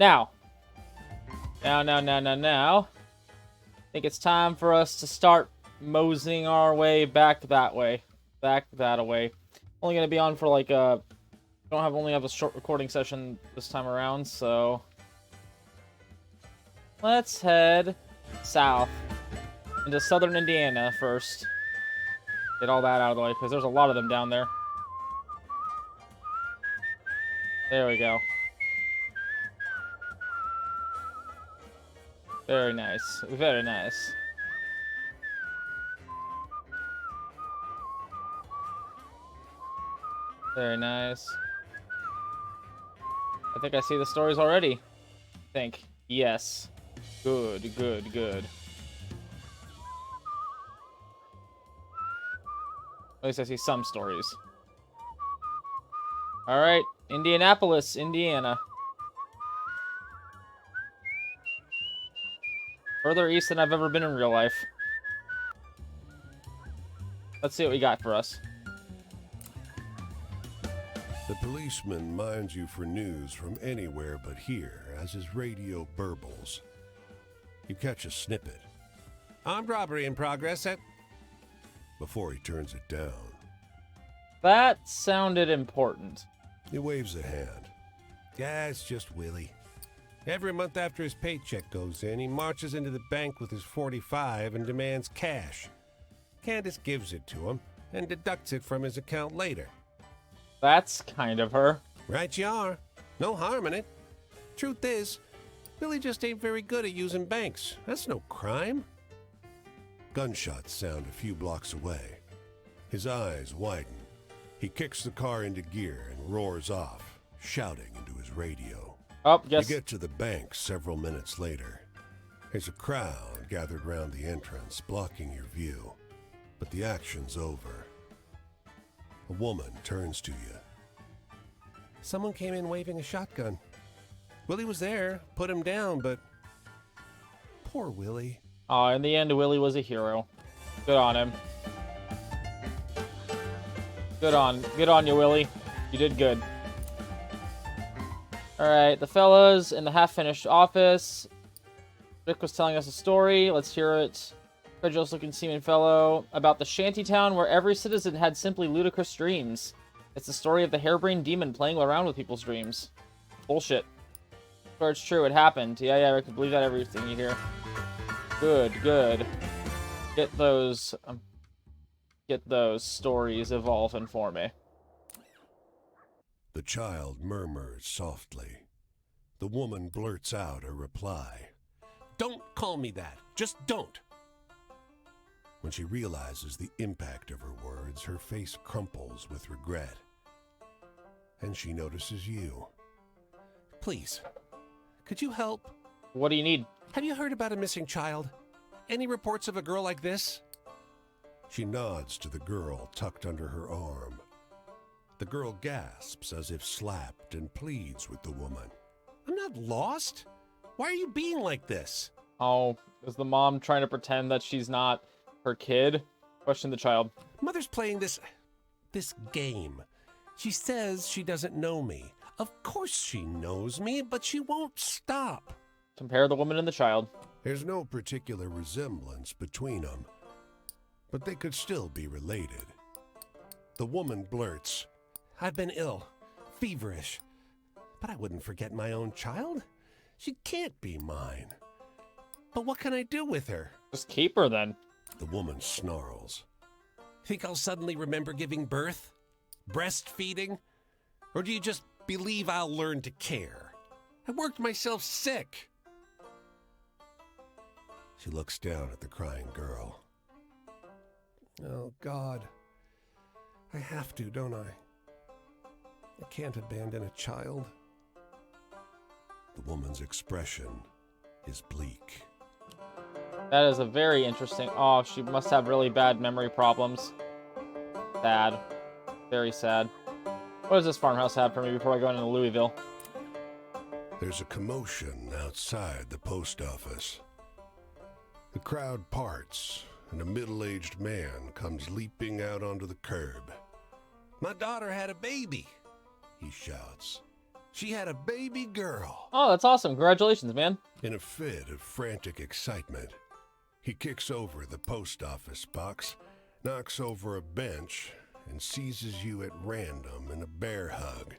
Now. Now. I think it's time for us to start moseying our way back that way. Back that way. Only gonna be on for like only have a short recording session this time around, so let's head south into southern Indiana first. Get all that out of the way, because there's a lot of them down there. There we go. Very nice. Very nice. Very nice. I think I see the stories already. Yes. Good. At least I see some stories. Alright, Indianapolis, Indiana. Further east than I've ever been in real life. Let's see what we got for us. The policeman minds you for news from anywhere but here as his radio burbles. You catch a snippet. Armed robbery in progress at... Before he turns it down. That sounded important. He waves a hand. Yeah, it's just Willie. Every month after his paycheck goes in, he marches into the bank with his 45 and demands cash. Candace gives it to him and deducts it from his account later. That's kind of her. Right you are. No harm in it. Truth is, Billy just ain't very good at using banks. That's no crime. Gunshots sound a few blocks away. His eyes widen. He kicks the car into gear and roars off, shouting into his radio. Oh, yes. You get to the bank several minutes later. There's a crowd gathered round the entrance, blocking your view. But the action's over. A woman turns to you. Someone came in waving a shotgun. Willie was there, put him down, but... Poor Willie. Oh, in the end, Willie was a hero. Good on him. Good on you, Willie. You did good. Alright, the fellas in the half-finished office. Rick was telling us a story. Let's hear it. Credulous-looking seaman fellow about the shantytown where every citizen had simply ludicrous dreams. It's the story of the harebrained demon playing around with people's dreams. Bullshit. Sure, it's true. It happened. Yeah, I can believe that everything you hear. Good. Get those stories evolving for me. The child murmurs softly. The woman blurts out a reply. Don't call me that. Just don't. When she realizes the impact of her words, her face crumples with regret. And she notices you. Please, could you help? What do you need? Have you heard about a missing child? Any reports of a girl like this? She nods to the girl tucked under her arm. The girl gasps as if slapped and pleads with the woman. I'm not lost. Why are you being like this? Oh, is the mom trying to pretend that she's not her kid? Question the child. Mother's playing this game. She says she doesn't know me. Of course she knows me, but she won't stop. Compare the woman and the child. There's no particular resemblance between them, but they could still be related. The woman blurts, I've been ill, feverish, but I wouldn't forget my own child. She can't be mine. But what can I do with her? Just keep her then. The woman snarls. Think I'll suddenly remember giving birth? Breastfeeding? Or do you just believe I'll learn to care? I worked myself sick. She looks down at the crying girl. Oh, God. I have to, don't I? I can't abandon a child. The woman's expression is bleak. That is a very interesting... Oh, she must have really bad memory problems. Sad. Very sad. What does this farmhouse have for me before I go into Louisville? There's a commotion outside the post office. The crowd parts, and a middle-aged man comes leaping out onto the curb. My daughter had a baby, he shouts. She had a baby girl. Oh, that's awesome. Congratulations, man. In a fit of frantic excitement, he kicks over the post office box, knocks over a bench, and seizes you at random in a bear hug.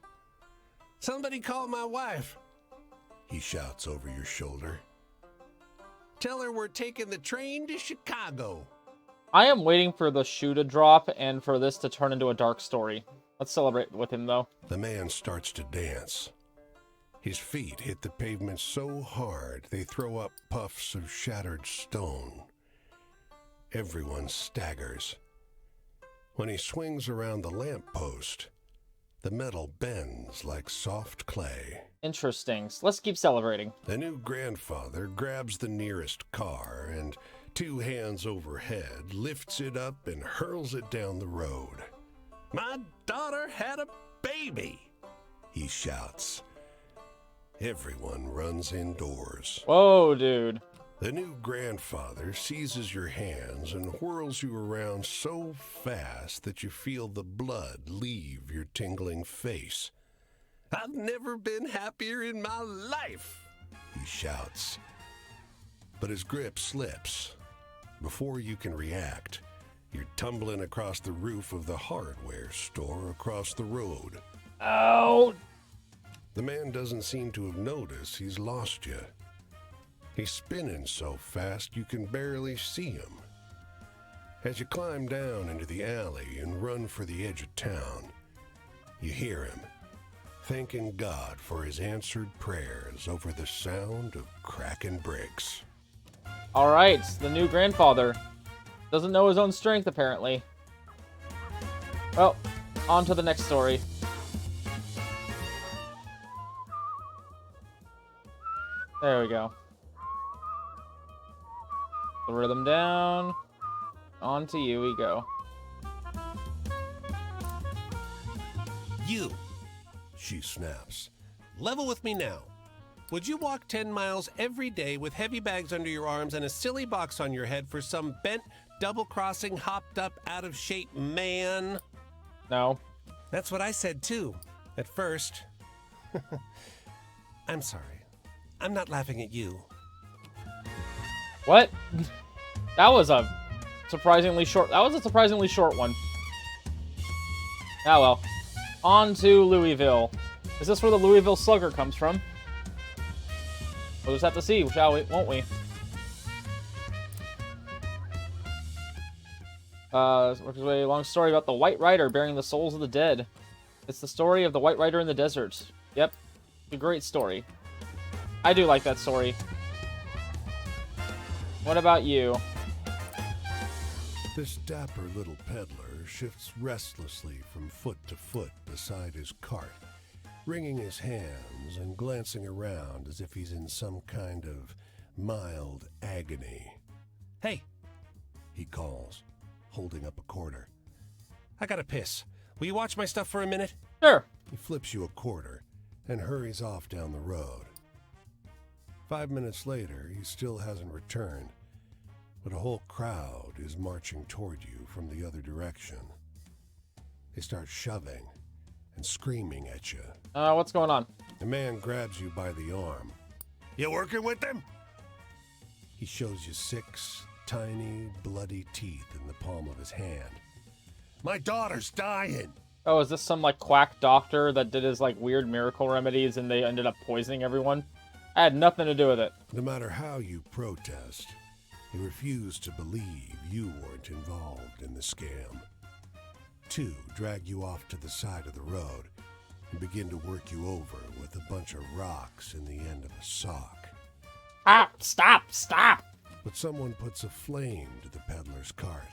"Somebody call my wife," he shouts over your shoulder. "Tell her we're taking the train to Chicago." I am waiting for the shoe to drop and for this to turn into a dark story. Let's celebrate with him, though. The man starts to dance. His feet hit the pavement so hard they throw up puffs of shattered stone. Everyone staggers. When he swings around the lamppost, the metal bends like soft clay. Interesting. So let's keep celebrating. The new grandfather grabs the nearest car and, 2 hands overhead, lifts it up and hurls it down the road. "My daughter had a baby," he shouts. Everyone runs indoors. Whoa, dude. The new grandfather seizes your hands and whirls you around so fast that you feel the blood leave your tingling face. "I've never been happier in my life," he shouts. But his grip slips. Before you can react, you're tumbling across the roof of the hardware store across the road. Oh! The man doesn't seem to have noticed he's lost you. He's spinning so fast you can barely see him. As you climb down into the alley and run for the edge of town, you hear him, thanking God for his answered prayers over the sound of cracking bricks. Alright, the new grandfather. Doesn't know his own strength, apparently. Well, on to the next story. There we go. The rhythm down. On to you we go. "You," she snaps. "Level with me now. Would you walk 10 miles every day with heavy bags under your arms and a silly box on your head for some bent, double-crossing, hopped-up, out-of-shape man?" No. "That's what I said, too, at first." "I'm sorry. I'm not laughing at you." What? That was a surprisingly short one. Ah well. On to Louisville. Is this where the Louisville Slugger comes from? We'll just have to see, shall we? Won't we? Which is a long story about the White Rider bearing the souls of the dead. It's the story of the White Rider in the desert. Yep. It's a great story. I do like that story. What about you? This dapper little peddler shifts restlessly from foot to foot beside his cart, wringing his hands and glancing around as if he's in some kind of mild agony. "Hey," he calls, holding up a quarter. "I gotta piss. Will you watch my stuff for a minute?" Sure. He flips you a quarter and hurries off down the road. 5 minutes later, he still hasn't returned, but a whole crowd is marching toward you from the other direction. They start shoving and screaming at you. What's going on? The man grabs you by the arm. "You working with them?" He shows you 6 tiny, bloody teeth in the palm of his hand. "My daughter's dying." Oh, is this some, like, quack doctor that did his, like, weird miracle remedies and they ended up poisoning everyone? I had nothing to do with it. No matter how you protest, he refused to believe you weren't involved in the scam. 2 drag you off to the side of the road and begin to work you over with a bunch of rocks in the end of a sock. Stop! But someone puts a flame to the peddler's cart.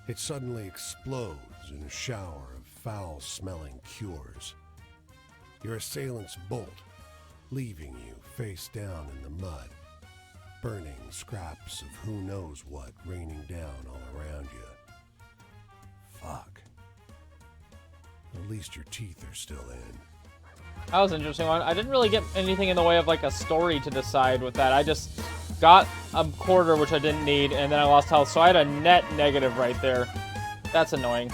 It suddenly explodes in a shower of foul-smelling cures. Your assailants bolt, leaving you face down in the mud, burning scraps of who knows what raining down all around you. Fuck. At least your teeth are still in. That was an interesting one. I didn't really get anything in the way of, like, a story to decide with that. I just got a quarter, which I didn't need, and then I lost health, so I had a net negative right there. That's annoying.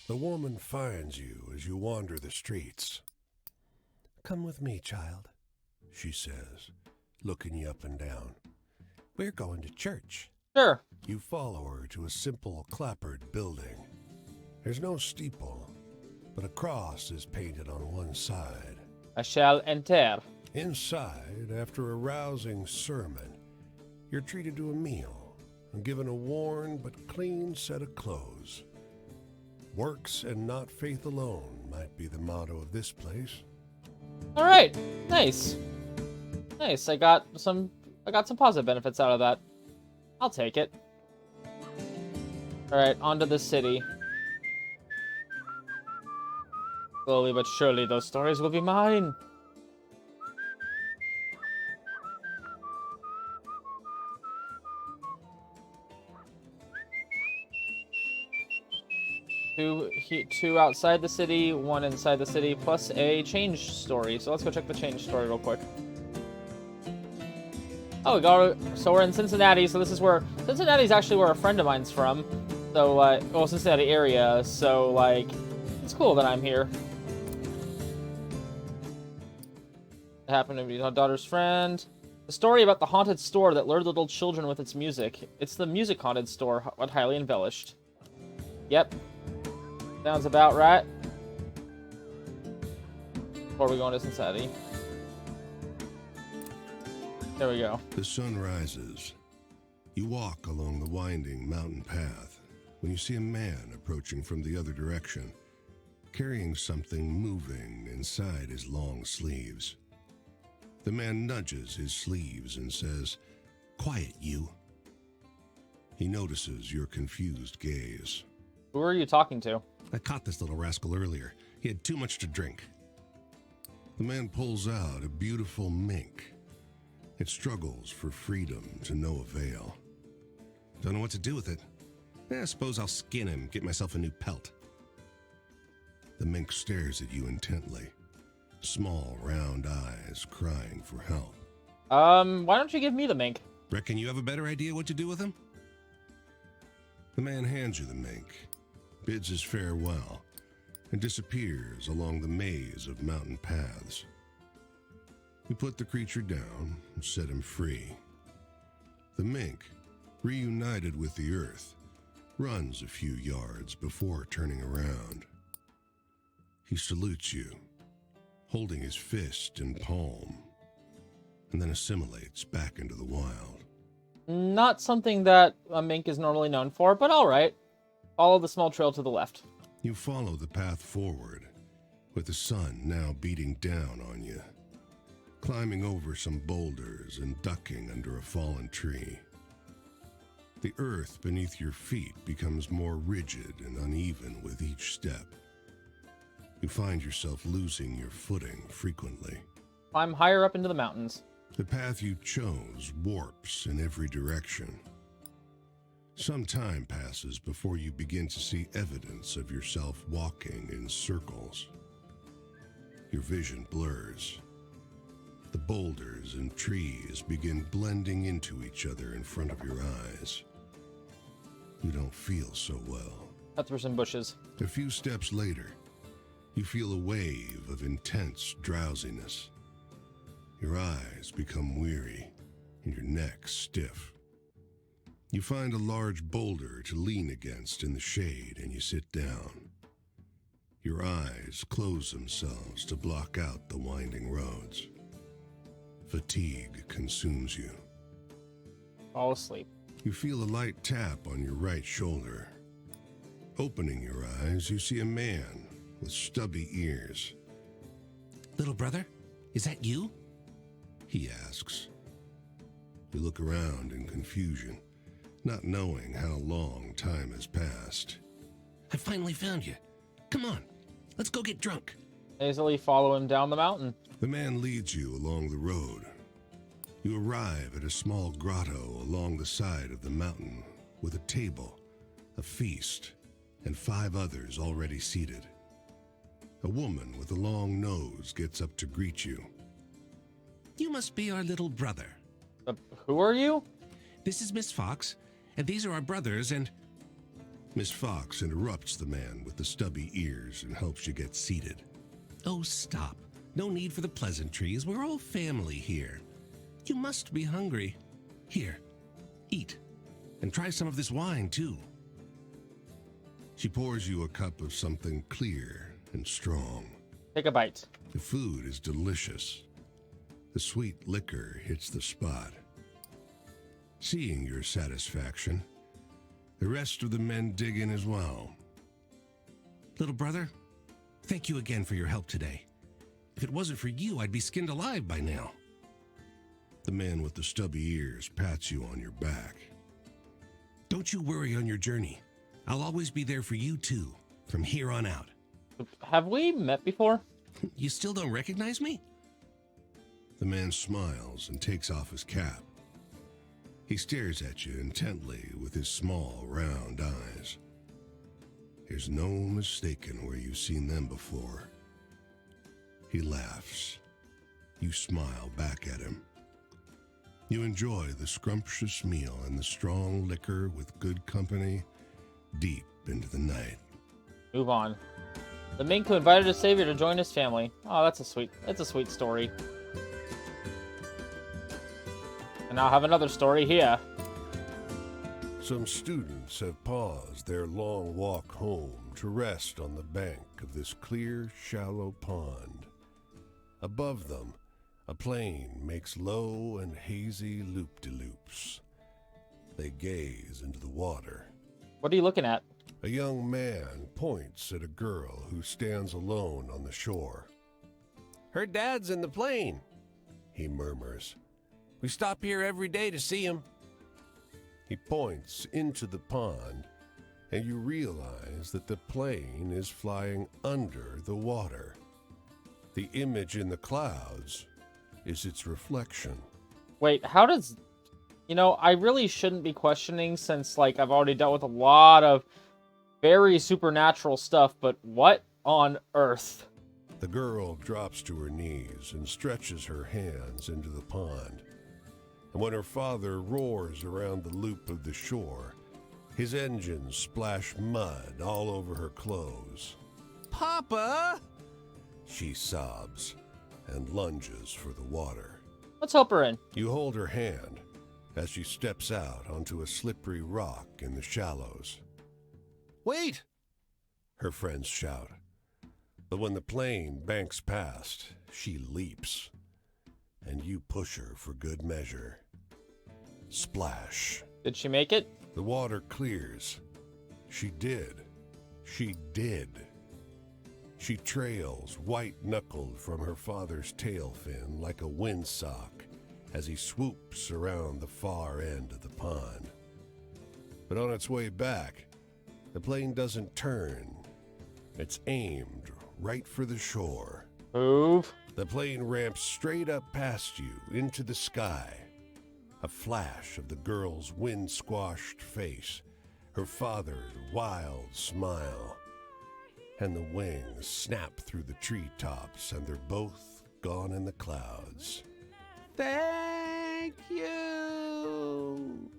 The woman finds you as you wander the streets. Come with me, child, she says, looking you up and down. We're going to church. Sure. You follow her to a simple clapboard building. There's no steeple, but a cross is painted on one side. I shall enter. Inside, after a rousing sermon, you're treated to a meal and given a worn but clean set of clothes. Works and not faith alone might be the motto of this place. All right. Nice. Nice. I got some positive benefits out of that. I'll take it. All right, on to the city. Slowly but surely, those stories will be mine. Two outside the city, one inside the city, plus a change story. So let's go check the change story real quick. Oh, so we're in Cincinnati. So this is where Cincinnati's actually where a friend of mine's from. So well, Cincinnati area. So like, it's cool that I'm here. It happened to be my daughter's friend. The story about the haunted store that lured little children with its music. It's the music haunted store, but highly embellished. Yep. Sounds about right. Before we go into Cincinnati. There we go. The sun rises. You walk along the winding mountain path when you see a man approaching from the other direction, carrying something moving inside his long sleeves. The man nudges his sleeves and says, "Quiet, you." He notices your confused gaze. Who are you talking to? I caught this little rascal earlier. He had too much to drink. The man pulls out a beautiful mink. It struggles for freedom to no avail. Don't know what to do with it. I suppose I'll skin him, get myself a new pelt. The mink stares at you intently, small round eyes crying for help. Why don't you give me the mink? Reckon you have a better idea what to do with him? The man hands you the mink, bids his farewell, and disappears along the maze of mountain paths. You put the creature down and set him free. The mink, reunited with the earth, runs a few yards before turning around. He salutes you, holding his fist and palm, and then assimilates back into the wild. Not something that a mink is normally known for, but all right. Follow the small trail to the left. You follow the path forward, with the sun now beating down on you, climbing over some boulders and ducking under a fallen tree. The earth beneath your feet becomes more rigid and uneven with each step. You find yourself losing your footing frequently. Climb higher up into the mountains. The path you chose warps in every direction. Some time passes before you begin to see evidence of yourself walking in circles. Your vision blurs. The boulders and trees begin blending into each other in front of your eyes. You don't feel so well. Cut through some bushes. A few steps later, you feel a wave of intense drowsiness. Your eyes become weary and your neck stiff. You find a large boulder to lean against in the shade and you sit down. Your eyes close themselves to block out the winding roads. Fatigue consumes you. Fall asleep. You feel a light tap on your right shoulder. Opening your eyes, you see a man with stubby ears. "Little brother, is that you?" He asks. You look around in confusion, not knowing how long time has passed. "I finally found you. Come on, let's go get drunk." Lazily follow him down the mountain. The man leads you along the road. You arrive at a small grotto along the side of the mountain with a table, a feast, and 5 others already seated. A woman with a long nose gets up to greet you. "You must be our little brother. Who are you? This is Miss Fox, and these are our brothers, and..." Miss Fox interrupts the man with the stubby ears and helps you get seated. Oh, stop. No need for the pleasantries. We're all family here. You must be hungry. Here, eat. And try some of this wine, too. She pours you a cup of something clear and strong. Take a bite. The food is delicious. The sweet liquor hits the spot. Seeing your satisfaction, the rest of the men dig in as well. Little brother, thank you again for your help today. If it wasn't for you, I'd be skinned alive by now. The man with the stubby ears pats you on your back. Don't you worry on your journey. I'll always be there for you, too, from here on out. Have we met before? You still don't recognize me? The man smiles and takes off his cap. He stares at you intently with his small, round eyes. There's no mistaking where you've seen them before. He laughs. You smile back at him. You enjoy the scrumptious meal and the strong liquor with good company deep into the night. Move on. The mink who invited his savior to join his family. Oh, that's a sweet story. And now I have another story here. Some students have paused their long walk home to rest on the bank of this clear, shallow pond. Above them, a plane makes low and hazy loop-de-loops. They gaze into the water. What are you looking at? A young man points at a girl who stands alone on the shore. Her dad's in the plane, He murmurs. we stop here every day to see him. He points into the pond, and you realize that the plane is flying under the water. The image in the clouds is its reflection. Wait, how does... You know, I really shouldn't be questioning since, like, I've already dealt with a lot of very supernatural stuff, but what on earth? The girl drops to her knees and stretches her hands into the pond. And when her father roars around the loop of the shore, his engines splash mud all over her clothes. Papa! She sobs and lunges for the water. Let's help her in. You hold her hand as she steps out onto a slippery rock in the shallows. Wait! Her friends shout. But when the plane banks past, she leaps, and you push her for good measure. Splash. Did she make it? The water clears. She did. She did. She trails white-knuckled from her father's tail fin like a windsock as he swoops around the far end of the pond. But on its way back, the plane doesn't turn. It's aimed right for the shore. Move. The plane ramps straight up past you into the sky. A flash of the girl's wind-squashed face, her father's wild smile, and the wings snap through the treetops, and they're both gone in the clouds. Thank you!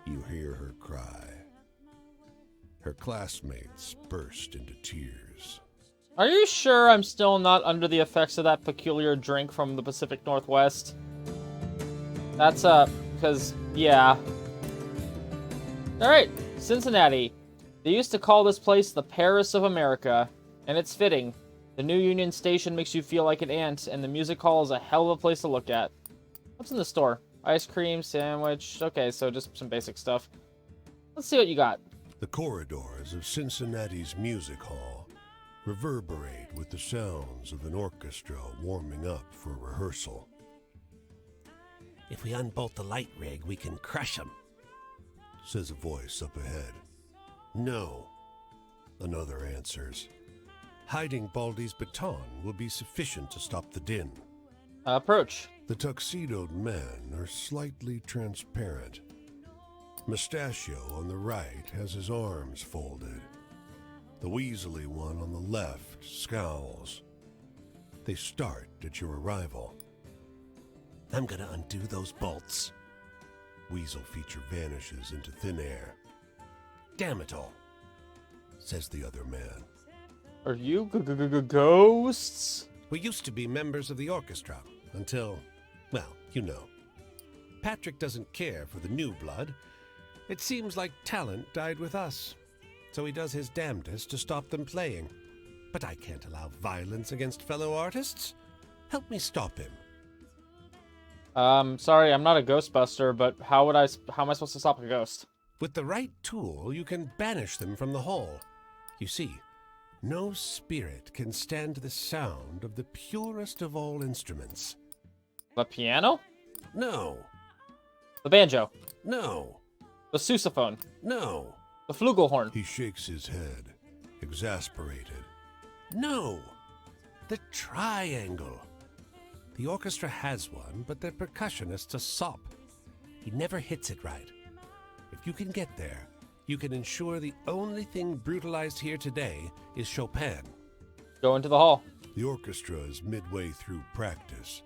You hear her cry. Her classmates burst into tears. Are you sure I'm still not under the effects of that peculiar drink from the Pacific Northwest? That's, because, yeah. Alright, Cincinnati. They used to call this place the Paris of America, and it's fitting. The new Union Station makes you feel like an ant, and the music hall is a hell of a place to look at. What's in the store? Ice cream, sandwich, okay, so just some basic stuff. Let's see what you got. The corridors of Cincinnati's music hall reverberate with the sounds of an orchestra warming up for rehearsal. If we unbolt the light rig, we can crush him, Says a voice up ahead. No, another answers. Hiding Baldy's baton will be sufficient to stop the din. Approach. The tuxedoed men are slightly transparent. Mustachio on the right has his arms folded. The weaselly one on the left scowls. They start at your arrival. I'm gonna undo those bolts. Weasel feature vanishes into thin air. damn it all, says the other man. Are you ghosts? We used to be members of the orchestra until, well, you know. Patrick doesn't care for the new blood. It seems like talent died with us, so he does his damnedest to stop them playing. But I can't allow violence against fellow artists. Help me stop him. Sorry, I'm not a ghostbuster, but how am I supposed to stop a ghost? With the right tool, you can banish them from the hall. You see, no spirit can stand the sound of the purest of all instruments. The piano? No, The banjo? no, The sousaphone? no. The flugelhorn? He shakes his head, exasperated. No, the triangle. The orchestra has one, but their percussionist's a sop. He never hits it right. If you can get there, you can ensure the only thing brutalized here today is Chopin. Go into the hall. The orchestra is midway through practice.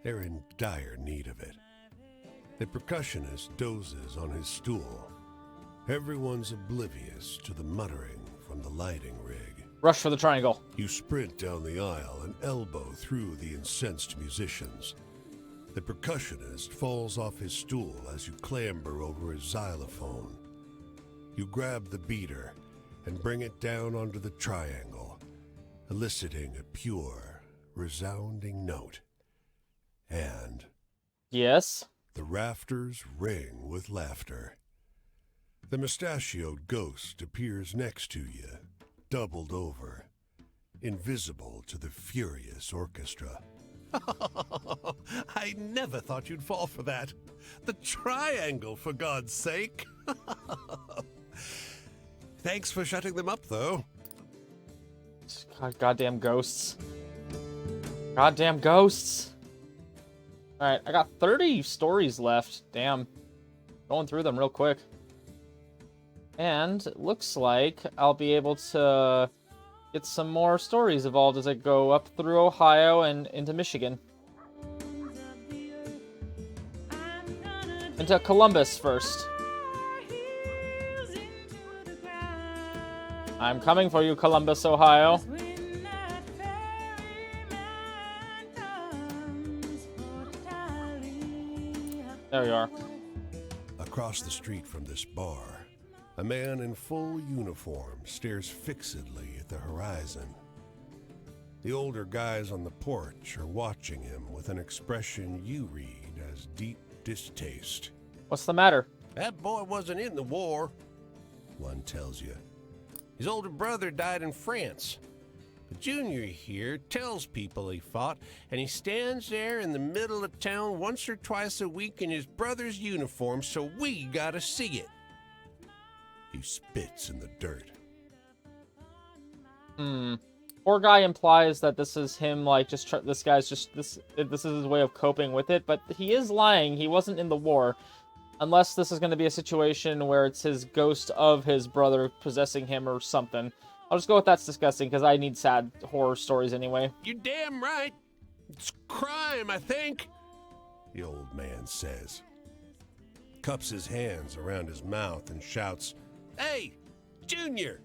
They're in dire need of it. The percussionist dozes on his stool. Everyone's oblivious to the muttering from the lighting rig. Rush for the triangle. You sprint down the aisle and elbow through the incensed musicians. The percussionist falls off his stool as you clamber over his xylophone. You grab the beater and bring it down onto the triangle, eliciting a pure, resounding note. And Yes? the rafters ring with laughter. The mustachioed ghost appears next to you, doubled over, invisible to the furious orchestra. I never thought you'd fall for that. The triangle, for God's sake. Thanks for shutting them up, though. Goddamn ghosts. Goddamn ghosts. Alright, I got 30 stories left. Damn. Going through them real quick. And it looks like I'll be able to get some more stories evolved as I go up through Ohio and into Michigan. Into Columbus first. I'm coming for you, Columbus, Ohio. There we are. Across the street from this bar, a man in full uniform stares fixedly at the horizon. The older guys on the porch are watching him with an expression you read as deep distaste. What's the matter? That boy wasn't in the war, one tells you. His older brother died in France. The junior here tells people he fought, and he stands there in the middle of town once or twice a week in his brother's uniform, so we gotta see it. He spits in the dirt. Poor guy implies that this is him, like, this guy's just, this is his way of coping with it, but he is lying. He wasn't in the war. Unless this is going to be a situation where it's his ghost of his brother possessing him or something. I'll just go with that's disgusting, because I need sad horror stories anyway. You're damn right. It's crime, I think, the old man says. Cups his hands around his mouth and shouts, "Hey, Junior,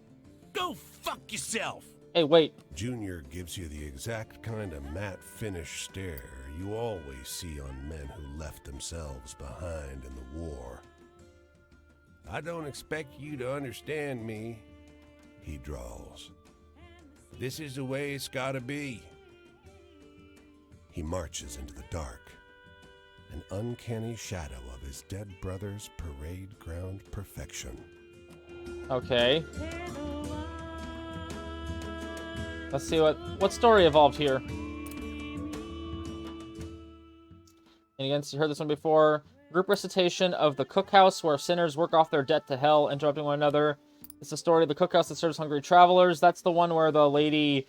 go fuck yourself." Hey, wait. Junior gives you the exact kind of matte finish stare you always see on men who left themselves behind in the war. "I don't expect you to understand me," he drawls. "This is the way it's gotta be." He marches into the dark, an uncanny shadow of his dead brother's parade ground perfection. Okay. Let's see what story evolved here. And again, you heard this one before. Group recitation of the cookhouse where sinners work off their debt to hell, interrupting one another. It's the story of the cookhouse that serves hungry travelers. That's the one where the lady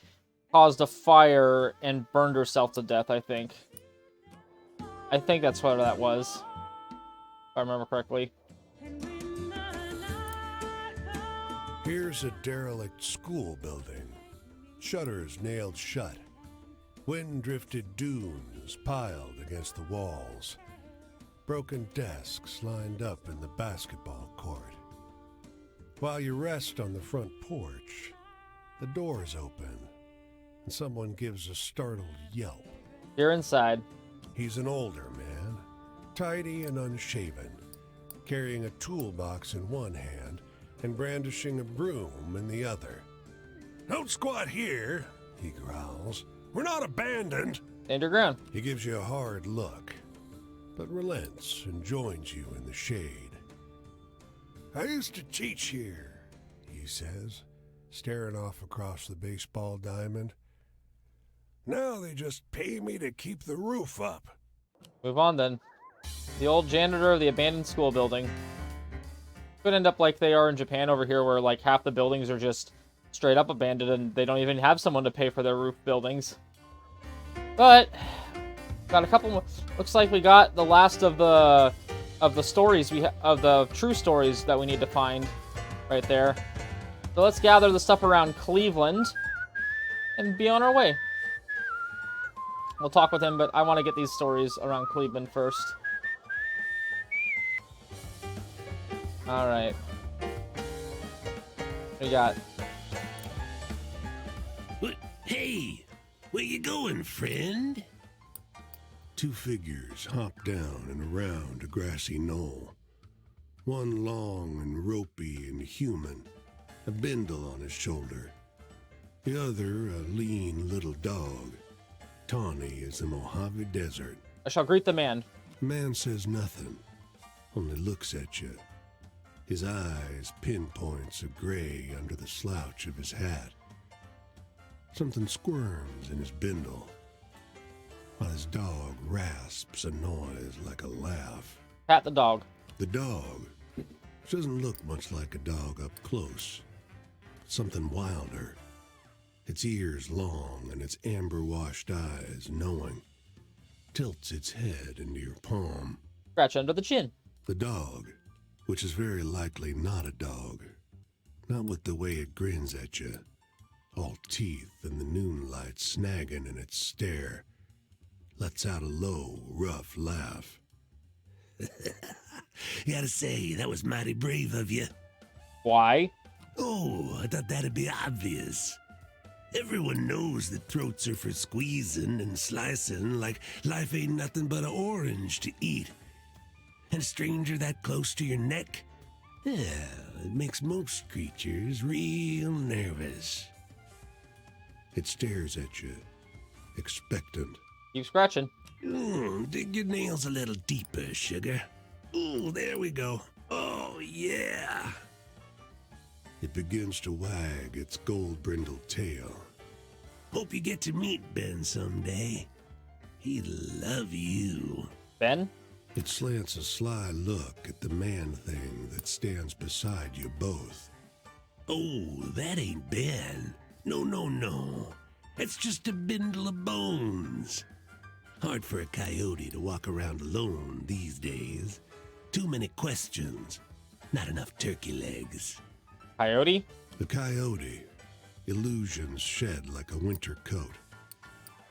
caused a fire and burned herself to death, I think. I think that's what that was, if I remember correctly. Here's a derelict school building. Shutters nailed shut. Wind-drifted dunes piled against the walls. Broken desks lined up in the basketball court. While you rest on the front porch, the doors open, and someone gives a startled yelp. You're inside. He's an older man, tidy and unshaven, carrying a toolbox in one hand and brandishing a broom in the other. "Don't squat here," he growls. "We're not abandoned." Underground. He gives you a hard look, but relents and joins you in the shade. "I used to teach here," he says, staring off across the baseball diamond. "Now they just pay me to keep the roof up." Move on then. The old janitor of the abandoned school building. Could end up like they are in Japan over here, where like half the buildings are just straight up abandoned and they don't even have someone to pay for their roof buildings. But got a couple more. Looks like we got the last of the stories of the true stories that we need to find right there. So let's gather the stuff around Cleveland and be on our way. We'll talk with him, but I want to get these stories around Cleveland first. All right. What we got? Hey, where you going, friend? Two figures hop down and around a grassy knoll. One long and ropey and human, a bindle on his shoulder. The other a lean little dog, tawny as the Mojave Desert. I shall greet the man. The man says nothing, only looks at you. His eyes pinpoints of gray under the slouch of his hat. Something squirms in his bindle, while his dog rasps a noise like a laugh. Pat the dog. The dog, which doesn't look much like a dog up close, something wilder. Its ears long and its amber-washed eyes knowing, tilts its head into your palm. Scratch under the chin. The dog, which is very likely not a dog, not with the way it grins at you, all teeth and the noonlight snagging in its stare, lets out a low, rough laugh. Gotta say, that was mighty brave of you. Why? Oh, I thought that'd be obvious. Everyone knows that throats are for squeezing and slicing, like life ain't nothing but an orange to eat. And a stranger that close to your neck? Yeah, it makes most creatures real nervous. It stares at you, expectant. Keep scratching. Dig your nails a little deeper, sugar. Ooh, there we go. Oh, yeah. It begins to wag its gold-brindled tail. Hope you get to meet Ben someday. He'd love you. Ben? It slants a sly look at the man-thing that stands beside you both. Oh, that ain't Ben. No. That's just a bindle of bones. Hard for a coyote to walk around alone these days. Too many questions. Not enough turkey legs. Coyote? The coyote, illusions shed like a winter coat,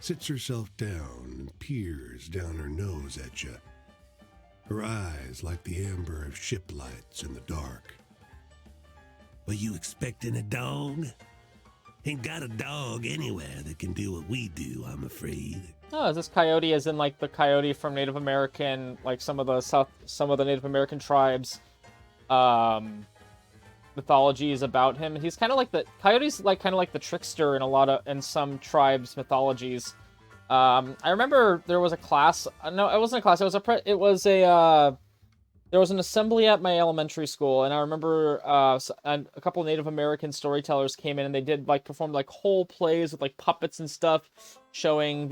sits herself down and peers down her nose at you. Her eyes like the amber of ship lights in the dark. Were you expecting a dog? Ain't got a dog anywhere that can do what we do, I'm afraid. Oh, is this coyote as in like the coyote from Native American, like some of the Native American tribes, mythologies about him? He's kind of like the coyote's like kind of like the trickster in some tribes' mythologies. I remember there was a class. No, it wasn't a class. There was an assembly at my elementary school, and I remember a couple of Native American storytellers came in, and they performed like whole plays with like puppets and stuff, showing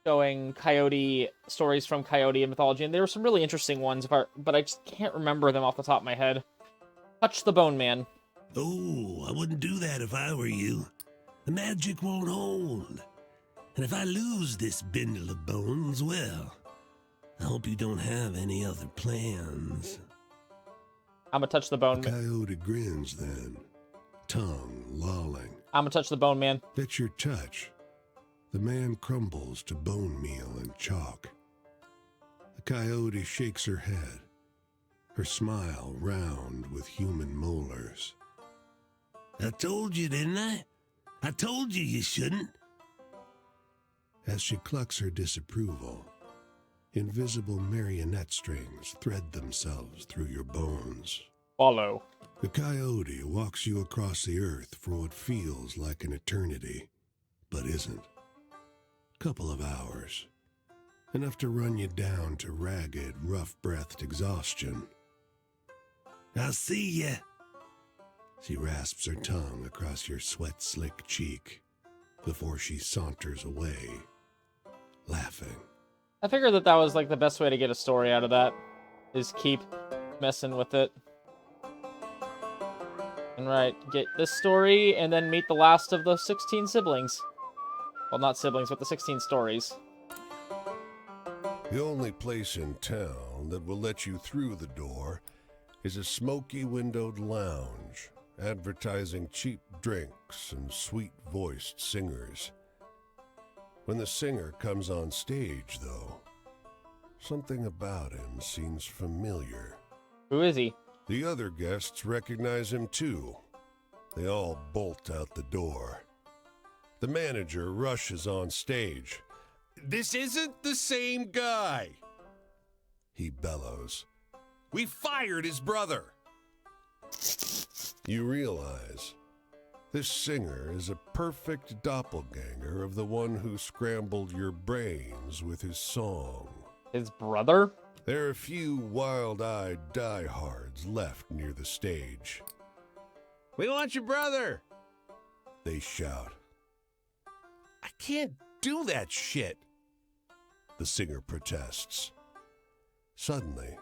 coyote stories from coyote mythology, and there were some really interesting ones. But I just can't remember them off the top of my head. Touch the bone man. Oh, I wouldn't do that if I were you. The magic won't hold. And if I lose this bindle of bones, well, I hope you don't have any other plans. I'm gonna touch the bone The man. coyote grins then, tongue lolling. I'm gonna touch the bone man. At your touch, the man crumbles to bone meal and chalk. The coyote shakes her head, her smile round with human molars. I told you, didn't I? I told you you shouldn't. As she clucks her disapproval, invisible marionette strings thread themselves through your bones. Follow. The coyote walks you across the earth for what feels like an eternity, but isn't. Couple of hours. Enough to run you down to ragged, rough-breathed exhaustion. I'll see ya. She rasps her tongue across your sweat-slick cheek before she saunters away, laughing. I figured that was like the best way to get a story out of that, is keep messing with it. And right, get this story and then meet the last of the 16 siblings. Well, not siblings, but the 16 stories. The only place in town that will let you through the door is a smoky-windowed lounge, advertising cheap drinks and sweet-voiced singers. When the singer comes on stage, though, something about him seems familiar. Who is he? The other guests recognize him too. They all bolt out the door. The manager rushes on stage. "This isn't the same guy!" he bellows. "We fired his brother!" You realize this singer is a perfect doppelganger of the one who scrambled your brains with his song. His brother? There are a few wild-eyed diehards left near the stage. "We want your brother!" they shout. "I can't do that shit!" the singer protests. Suddenly,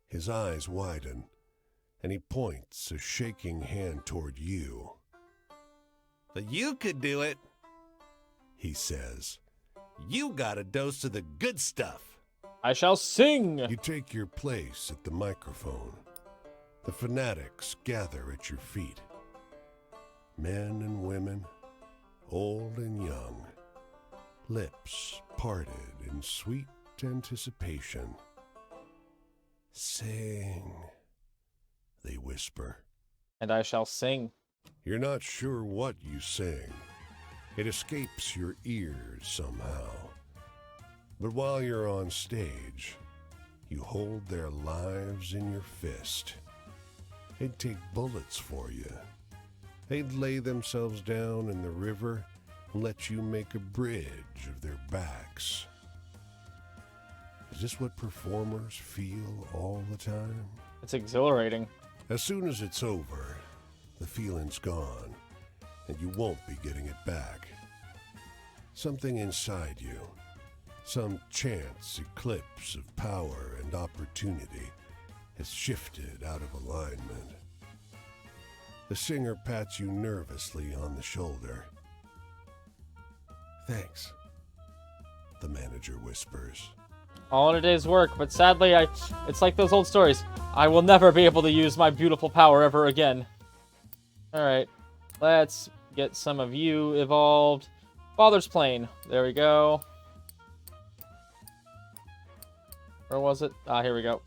his eyes widen, and he points a shaking hand toward you. "But you could do it," he says. "You got a dose of the good stuff." I shall sing! You take your place at the microphone. The fanatics gather at your feet. Men and women, old and young, lips parted in sweet anticipation. "Sing," they whisper. And I shall sing. You're not sure what you sing. It escapes your ears somehow. But while you're on stage, you hold their lives in your fist. They'd take bullets for you. They'd lay themselves down in the river and let you make a bridge of their backs. Is this what performers feel all the time? It's exhilarating. As soon as it's over, the feeling's gone, and you won't be getting it back. Something inside you, some chance eclipse of power and opportunity, has shifted out of alignment. The singer pats you nervously on the shoulder. "Thanks," the manager whispers. All in a day's work, but sadly, it's like those old stories. I will never be able to use my beautiful power ever again. Alright, let's get some of you evolved. Father's Plane. There we go. Where was it? Ah, here we go.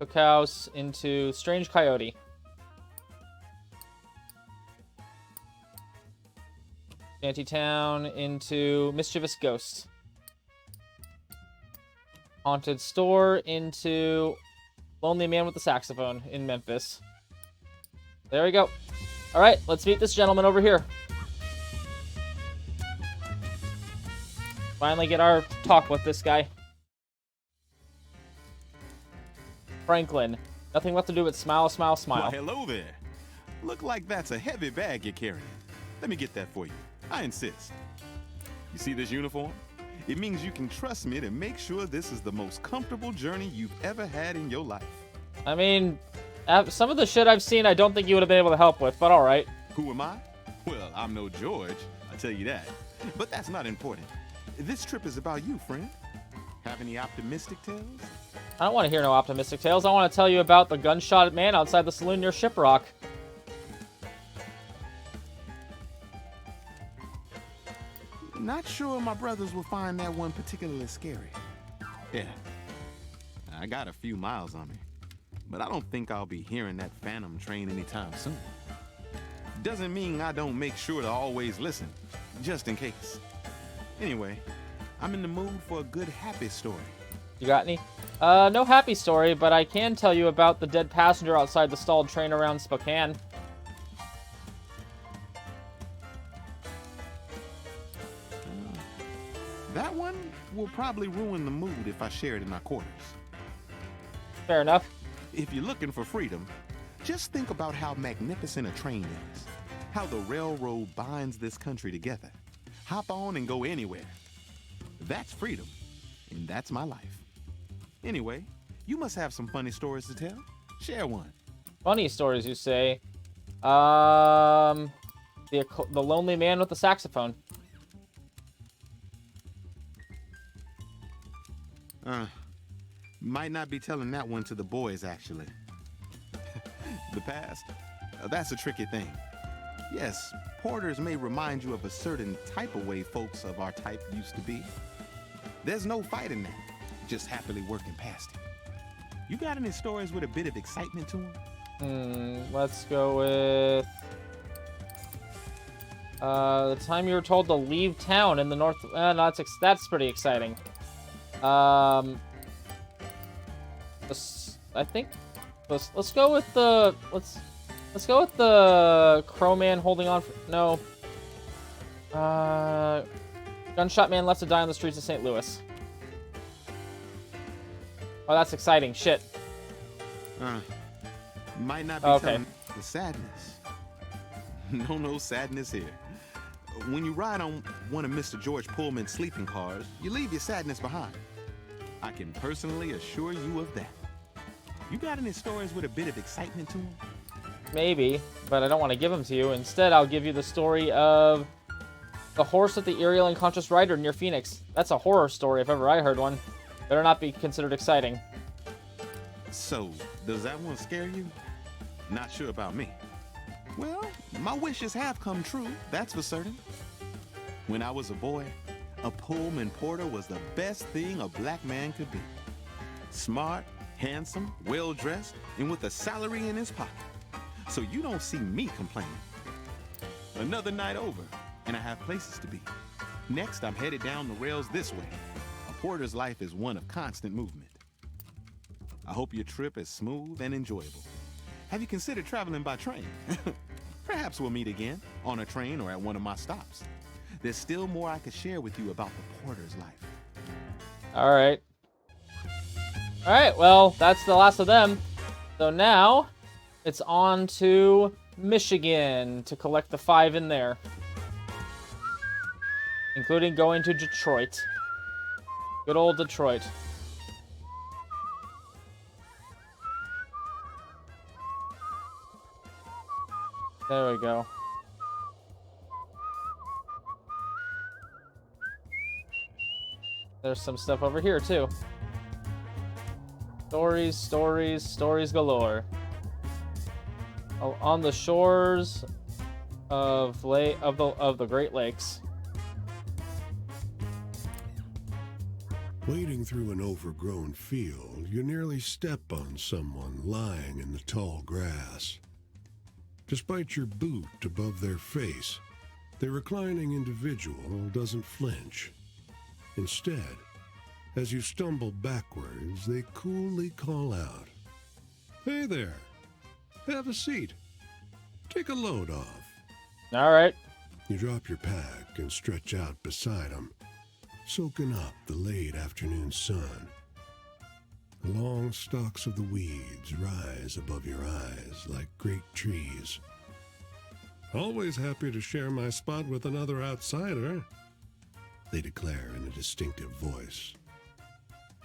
Cookhouse into Strange Coyote. Shantytown into Mischievous Ghost. Haunted Store into Lonely Man with the Saxophone in Memphis. There we go. Alright, let's meet this gentleman over here. Finally get our talk with this guy. Franklin. Nothing left to do but smile, smile, smile. Why, hello there. Look like that's a heavy bag you're carrying. Let me get that for you. I insist. You see this uniform? It means you can trust me to make sure this is the most comfortable journey you've ever had in your life. I mean, some of the shit I've seen I don't think you would have been able to help with, but alright. Who am I? Well, I'm no George, I'll tell you that. But that's not important. This trip is about you, friend. Have any optimistic tales? I don't want to hear no optimistic tales. I want to tell you about the gunshot man outside the saloon near Shiprock. Not sure my brothers will find that one particularly scary. Yeah, I got a few miles on me. but I don't think I'll be hearing that phantom train anytime soon. Doesn't mean I don't make sure to always listen, just in case. Anyway, I'm in the mood for a good happy story. You got any? No happy story, but I can tell you about the dead passenger outside the stalled train around Spokane. That one will probably ruin the mood if I share it in our quarters. Fair enough. If you're looking for freedom, just think about how magnificent a train is. How the railroad binds this country together. Hop on and go anywhere. That's freedom, and that's my life. Anyway, you must have some funny stories to tell. Share one. Funny stories, you say? The lonely man with the saxophone. Might not be telling that one to the boys, actually. The past, that's a tricky thing. Yes, porters may remind you of a certain type of way folks of our type used to be. There's no fighting that, just happily working past it. You got any stories with a bit of excitement to them? Let's go with... the time you were told to leave town in the north... no, that's pretty exciting. I think... Let's go with the... Let's go with the Crow Man holding on for... No. Gunshot man left to die on the streets of St. Louis. Oh, that's exciting. Shit. Might not be telling the sadness. No sadness here. When you ride on one of Mr. George Pullman's sleeping cars, you leave your sadness behind. I can personally assure you of that. You got any stories with a bit of excitement to them? Maybe, but I don't want to give them to you. Instead, I'll give you the story of the horse with the eerie unconscious rider near Phoenix. That's a horror story if ever I heard one. Better not be considered exciting. So, does that one scare you? Not sure about me. Well, my wishes have come true, that's for certain. When I was a boy, a Pullman porter was the best thing a black man could be. Smart, handsome, well-dressed, and with a salary in his pocket. So you don't see me complaining. Another night over, and I have places to be. Next, I'm headed down the rails this way. A porter's life is one of constant movement. I hope your trip is smooth and enjoyable. Have you considered traveling by train? Perhaps we'll meet again, on a train or at one of my stops. There's still more I could share with you about the porter's life. All right. All right, well, that's the last of them. So now, it's on to Michigan to collect the 5 in there. Including going to Detroit. Good old Detroit. There we go. There's some stuff over here, too. Stories galore. Oh, on the shores of the Great Lakes. Wading through an overgrown field, you nearly step on someone lying in the tall grass. Despite your boot above their face, the reclining individual doesn't flinch. Instead, as you stumble backwards, they coolly call out, "Hey there, have a seat. Take a load off." All right. You drop your pack and stretch out beside them, soaking up the late afternoon sun. The long stalks of the weeds rise above your eyes like great trees. "Always happy to share my spot with another outsider," they declare in a distinctive voice.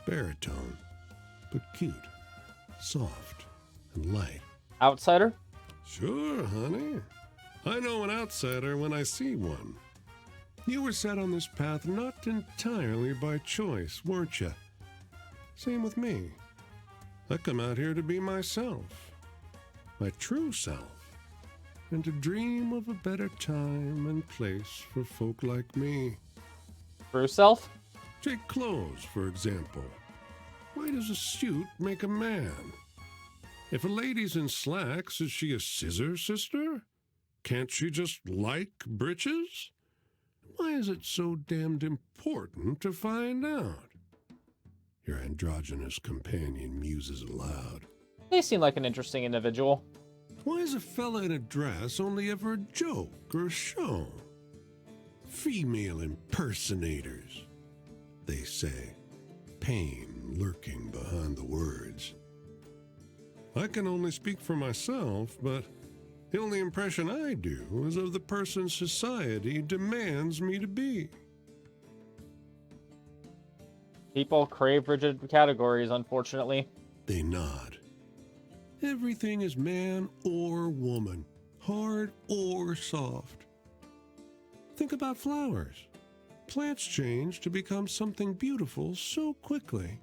Baritone, but cute, soft, and light. Outsider? "Sure, honey. I know an outsider when I see one. You were set on this path not entirely by choice, weren't you? Same with me. I come out here to be myself, my true self, and to dream of a better time and place for folk like me." True self? Take clothes, for example. Why does a suit make a man? If a lady's in slacks, is she a scissor sister? Can't she just like breeches? Why is it so damned important to find out? Your androgynous companion muses aloud. They seem like an interesting individual. Why is a fella in a dress only ever a joke or a show? Female impersonators, they say, pain lurking behind the words. I can only speak for myself, but the only impression I do is of the person society demands me to be. People crave rigid categories, unfortunately. They nod. Everything is man or woman, hard or soft. Think about flowers. Plants change to become something beautiful so quickly.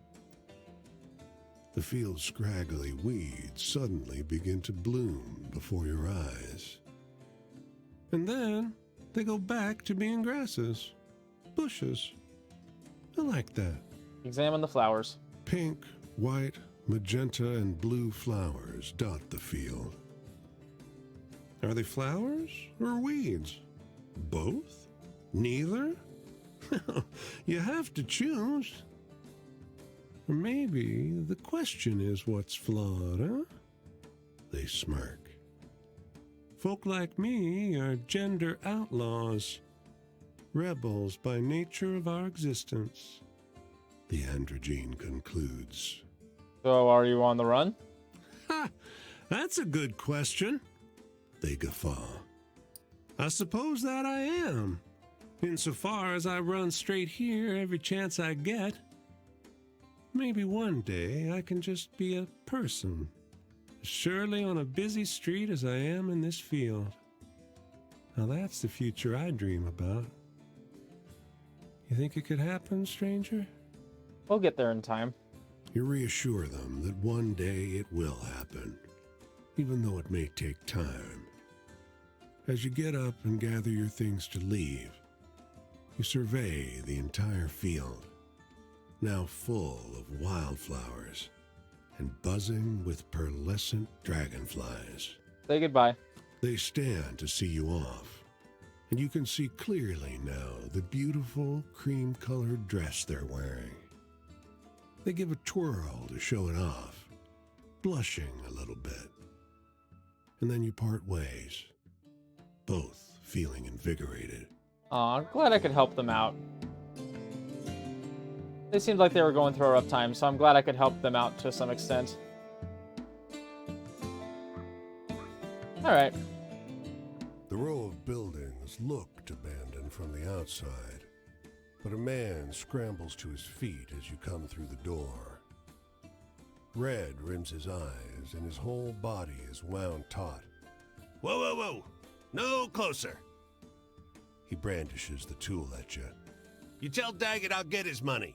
The field's scraggly weeds suddenly begin to bloom before your eyes. And then they go back to being grasses, bushes. I like that. Examine the flowers. Pink, white, magenta, and blue flowers dot the field. Are they flowers or weeds? Both? Neither? You have to choose. Or maybe the question is what's flawed, huh? They smirk. Folk like me are gender outlaws, rebels by nature of our existence. The androgyne concludes. So, are you on the run? Ha! That's a good question. They guffaw. I suppose that I am, insofar as I run straight here every chance I get. Maybe one day I can just be a person, as surely on a busy street as I am in this field. Now that's the future I dream about. You think it could happen, stranger? We'll get there in time. You reassure them that one day it will happen, even though it may take time. As you get up and gather your things to leave, you survey the entire field, now full of wildflowers and buzzing with pearlescent dragonflies. Say goodbye. They stand to see you off, and you can see clearly now the beautiful cream-colored dress they're wearing. They give a twirl to show it off, blushing a little bit. And then you part ways, both feeling invigorated. Aw, I'm glad I could help them out. They seemed like they were going through a rough time, so I'm glad I could help them out to some extent. Alright. The row of buildings looked abandoned from the outside, but a man scrambles to his feet as you come through the door. Red rims his eyes, and his whole body is wound taut. Whoa, whoa, whoa! No closer! He brandishes the tool at you. You tell Daggett I'll get his money.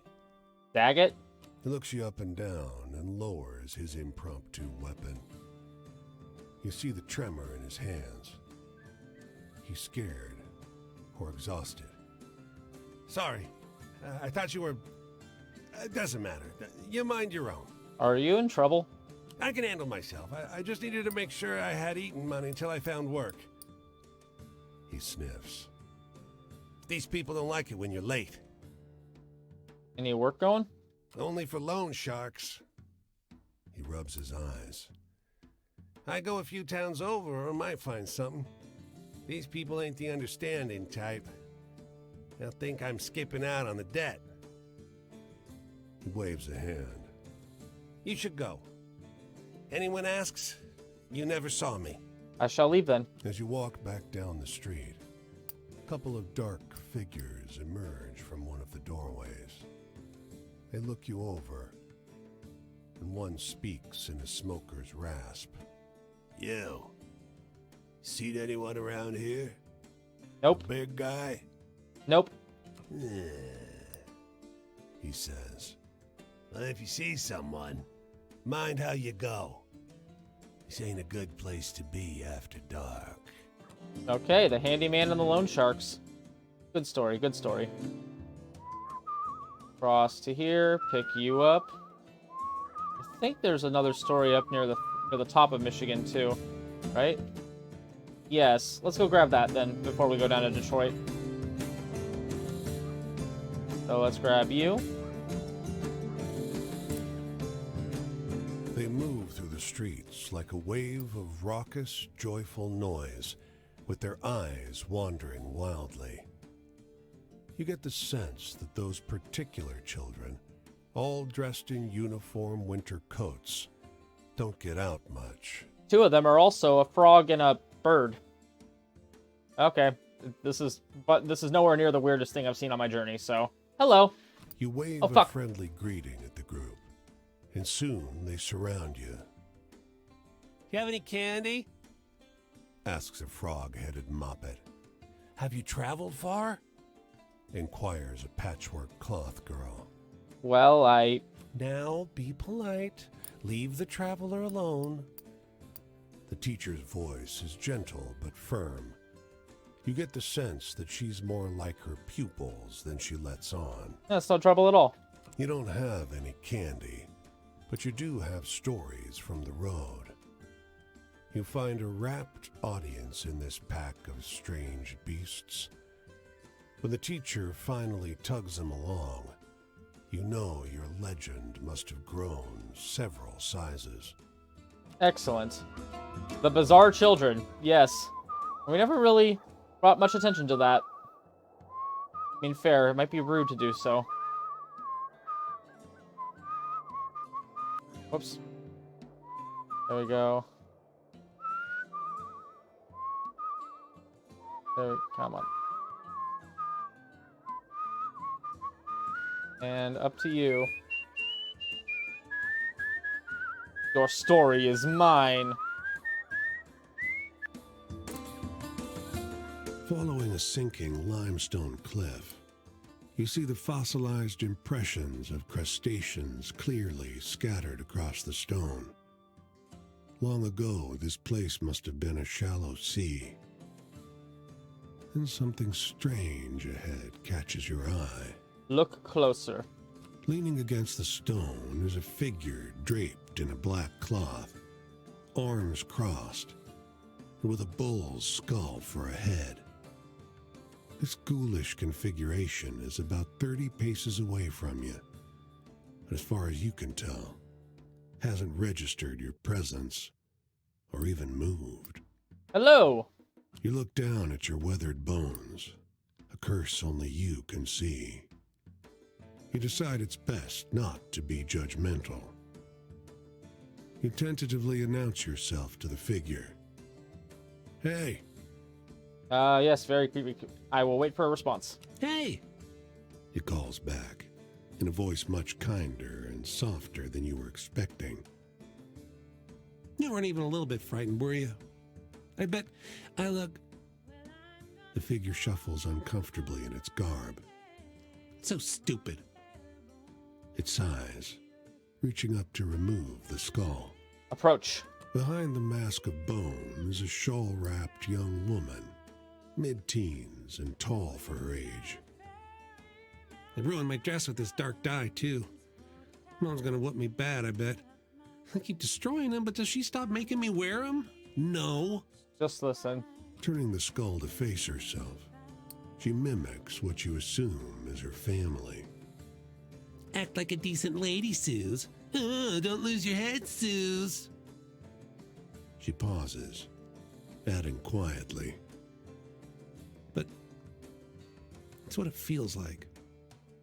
Daggett? He looks you up and down and lowers his impromptu weapon. You see the tremor in his hands. He's scared or exhausted. Sorry. I thought you were... It doesn't matter. You mind your own. Are you in trouble? I can handle myself. I just needed to make sure I had eaten money until I found work. He sniffs. These people don't like it when you're late. Any work going? Only for loan sharks. He rubs his eyes. I go a few towns over, or I might find something. These people ain't the understanding type. They'll think I'm skipping out on the debt. He waves a hand. You should go. Anyone asks, you never saw me. I shall leave then. As you walk back down the street, a couple of dark figures emerge from one of the doorways. They look you over, and one speaks in a smoker's rasp. You. Seen anyone around here? Nope. Big guy? Nope. He says. Well, if you see someone, mind how you go. This ain't a good place to be after dark. Okay, the handyman and the loan sharks. Good story, good story. Cross to here, pick you up. I think there's another story up near the near the top of Michigan too, right? Yes. Let's go grab that then before we go down to Detroit. So let's grab you. They move through the streets like a wave of raucous, joyful noise, with their eyes wandering wildly. You get the sense that those particular children, all dressed in uniform winter coats, don't get out much. 2 of them are also a frog and a bird. Okay. This is nowhere near the weirdest thing I've seen on my journey, so... Hello. You wave Oh, a fuck. friendly greeting at the group, and soon they surround you. You have any candy? Asks a frog-headed moppet. Have you traveled far? Inquires a patchwork cloth girl. Well, Now, be polite. Leave the traveler alone. The teacher's voice is gentle but firm. You get the sense that she's more like her pupils than she lets on. That's no trouble at all. You don't have any candy, but you do have stories from the road. You find a rapt audience in this pack of strange beasts. When the teacher finally tugs them along, you know your legend must have grown several sizes. Excellent. The bizarre children. Yes. We never really brought much attention to that. I mean, fair. It might be rude to do so. Whoops. There we go. Come on. And up to you. Your story is mine. Following a sinking limestone cliff, you see the fossilized impressions of crustaceans clearly scattered across the stone. Long ago, this place must have been a shallow sea. Then something strange ahead catches your eye. Look closer. Leaning against the stone is a figure draped in a black cloth, arms crossed, and with a bull's skull for a head. This ghoulish configuration is about 30 paces away from you, but as far as you can tell, hasn't registered your presence or even moved. Hello. You look down at your weathered bones, a curse only you can see. You decide it's best not to be judgmental. You tentatively announce yourself to the figure. Hey, Yes, very creepy. I will wait for a response. Hey! he calls back, in a voice much kinder and softer than you were expecting. You weren't even a little bit frightened, were you? I bet I look The figure shuffles uncomfortably in its garb. so stupid. It sighs, reaching up to remove the skull. Approach. Behind the mask of bone is a shawl-wrapped young woman, mid-teens and tall for her age. I ruined my dress with this dark dye, too. Mom's gonna whoop me bad, I bet. I keep destroying them, but does she stop making me wear them? No. Just listen. Turning the skull to face herself, she mimics what you assume is her family. Act like a decent lady, Suze. Don't lose your head, Suze. She pauses, adding quietly, But that's what it feels like.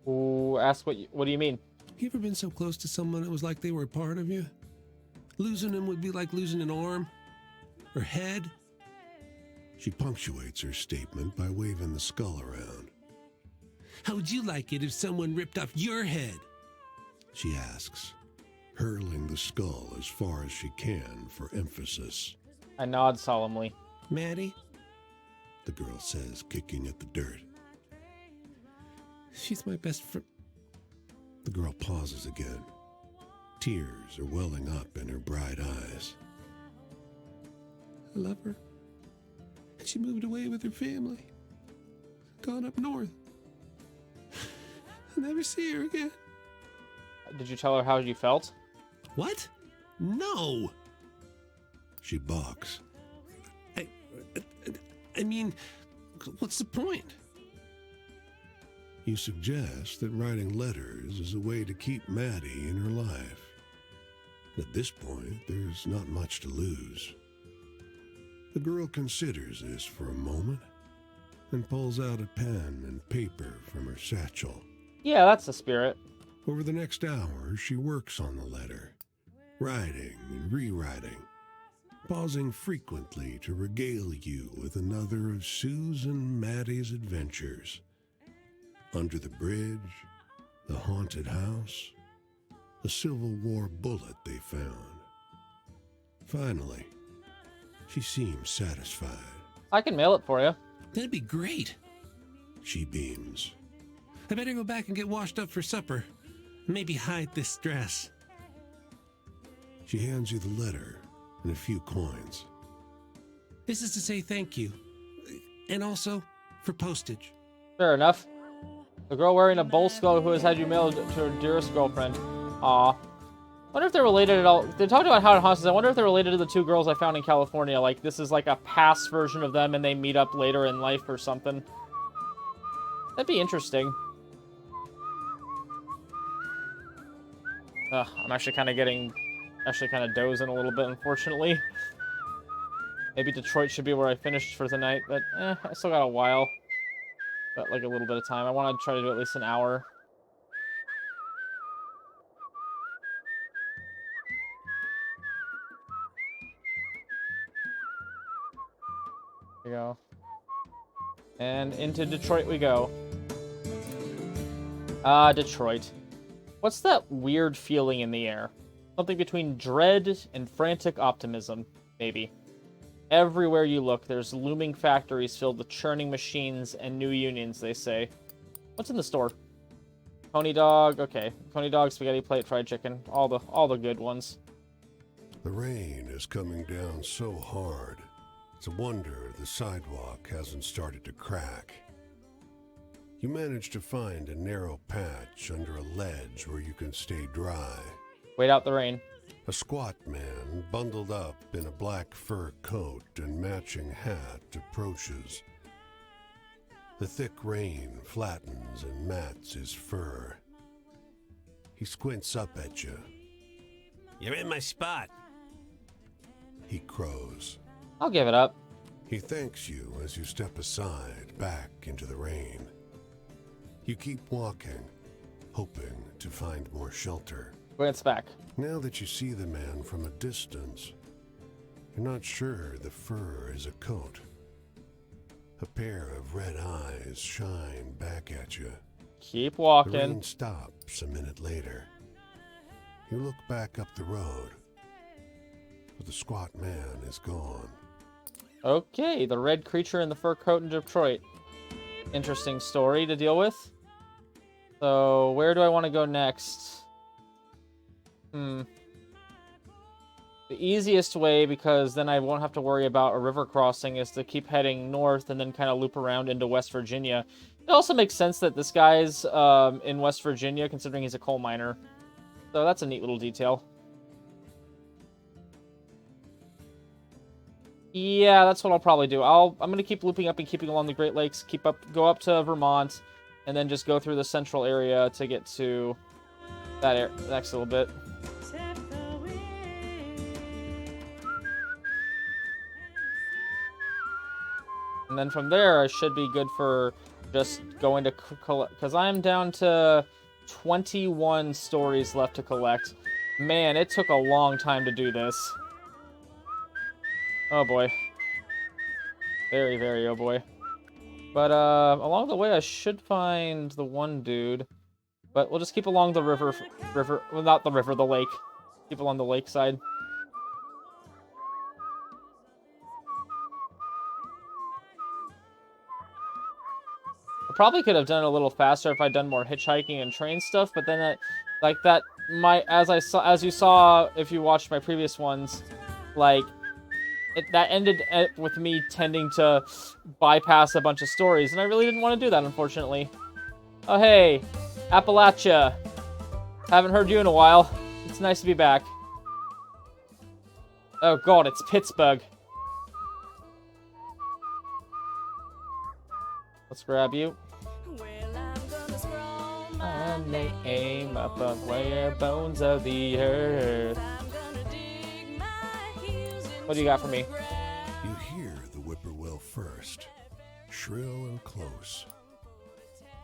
Ooh, ask what do you mean? You ever been so close to someone that was like they were a part of you? Losing them would be like losing an arm or head. she punctuates her statement by waving the skull around. How would you like it if someone ripped off your head? She asks, hurling the skull as far as she can for emphasis. I nod solemnly. Maddie? The girl says, kicking at the dirt. She's my best friend. The girl pauses again. Tears are welling up in her bright eyes. I love her. And she moved away with her family. Gone up north. I'll never see her again. Did you tell her how you felt? What? No! She balks. I mean, what's the point? You suggest that writing letters is a way to keep Maddie in her life. At this point, there's not much to lose. The girl considers this for a moment and pulls out a pen and paper from her satchel. Yeah, that's the spirit. Over the next hour, she works on the letter, writing and rewriting, pausing frequently to regale you with another of Sue's and Maddie's adventures. Under the bridge, the haunted house, the Civil War bullet they found. Finally, she seems satisfied. I can mail it for you. That'd be great. She beams. I better go back and get washed up for supper. Maybe hide this dress. She hands you the letter and a few coins. This is to say thank you. And also for postage. Fair enough. The girl wearing a bull skull who has had you mailed to her dearest girlfriend. Aw. Wonder if they're related at all. They talked about haunted houses. I wonder if they're related to the two girls I found in California. Like, this is like a past version of them and they meet up later in life or something. That'd be interesting. I'm actually kind of dozing a little bit, unfortunately. Maybe Detroit should be where I finished for the night, but I still got a while. Got like a little bit of time. I want to try to do at least an hour. There we go. And into Detroit we go. Detroit. What's that weird feeling in the air? Something between dread and frantic optimism, maybe. Everywhere you look, there's looming factories filled with churning machines and new unions, they say. What's in the store? Coney dog, okay. Coney dog, spaghetti plate, fried chicken. All the good ones. The rain is coming down so hard. It's a wonder the sidewalk hasn't started to crack. You manage to find a narrow patch under a ledge where you can stay dry. Wait out the rain. A squat man, bundled up in a black fur coat and matching hat, approaches. The thick rain flattens and mats his fur. He squints up at you. You're in my spot. He crows. I'll give it up. He thanks you as you step aside, back into the rain. You keep walking, hoping to find more shelter. Glance back. Now that you see the man from a distance, you're not sure the fur is a coat. A pair of red eyes shine back at you. Keep The walking. rain stops a minute later. You look back up the road, but the squat man is gone. Okay, the red creature in the fur coat in Detroit. Interesting story to deal with. So, where do I want to go next? The easiest way, because then I won't have to worry about a river crossing, is to keep heading north and then kind of loop around into West Virginia. It also makes sense that this guy's in West Virginia, considering he's a coal miner. So that's a neat little detail. Yeah, that's what I'll probably do. I'm going to keep looping up and keeping along the Great Lakes, go up to Vermont, and then just go through the central area to get to that next little bit. And then from there, I should be good for just going to collect, because I'm down to 21 stories left to collect. Man, it took a long time to do this. Oh boy. Very, very oh boy. But along the way, I should find the one dude. But we'll just keep along the river, well, not the river, the lake. Keep along the lake side. I probably could have done it a little faster if I'd done more hitchhiking and train stuff, but then as you saw if you watched my previous ones, like that ended with me tending to bypass a bunch of stories, and I really didn't want to do that, unfortunately. Oh hey, Appalachia. Haven't heard you in a while. It's nice to be back. Oh god, it's Pittsburgh. Let's grab you. And they aim up the bare bones of the earth. What do you got for me? You hear the whippoorwill first, shrill and close.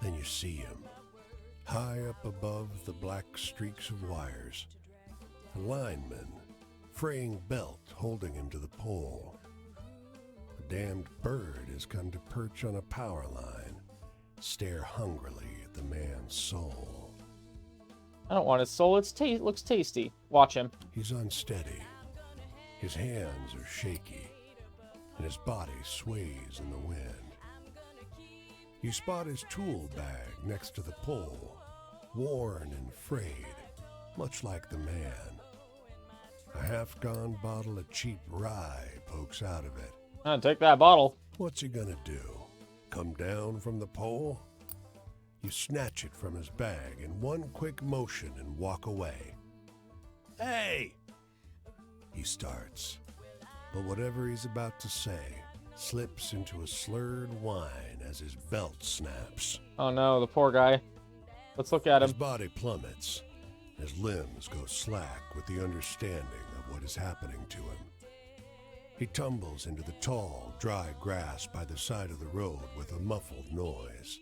Then you see him, high up above the black streaks of wires. A lineman, fraying belt holding him to the pole. A damned bird has come to perch on a power line, stare hungrily at the man's soul. I don't want his soul. It looks tasty. Watch him. He's unsteady. His hands are shaky, and his body sways in the wind. You spot his tool bag next to the pole, worn and frayed, much like the man. A half-gone bottle of cheap rye pokes out of it. Take that bottle. What's he gonna do? Come down from the pole? You snatch it from his bag in one quick motion and walk away. Hey! He starts, but whatever he's about to say slips into a slurred whine as his belt snaps. Oh no, the poor guy. Let's look at His him. body plummets. His limbs go slack with the understanding of what is happening to him. He tumbles into the tall, dry grass by the side of the road with a muffled noise.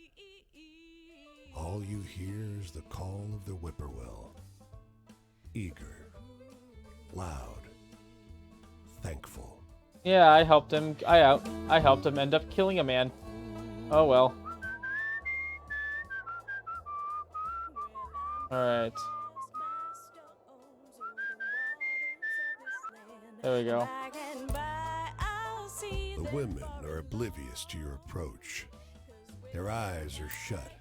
All you hear is the call of the whippoorwill. Eager, loud, thankful. Yeah, I helped him. I helped him end up killing a man. Oh well. Alright. There we go. The women are oblivious to your approach. Their eyes are shut.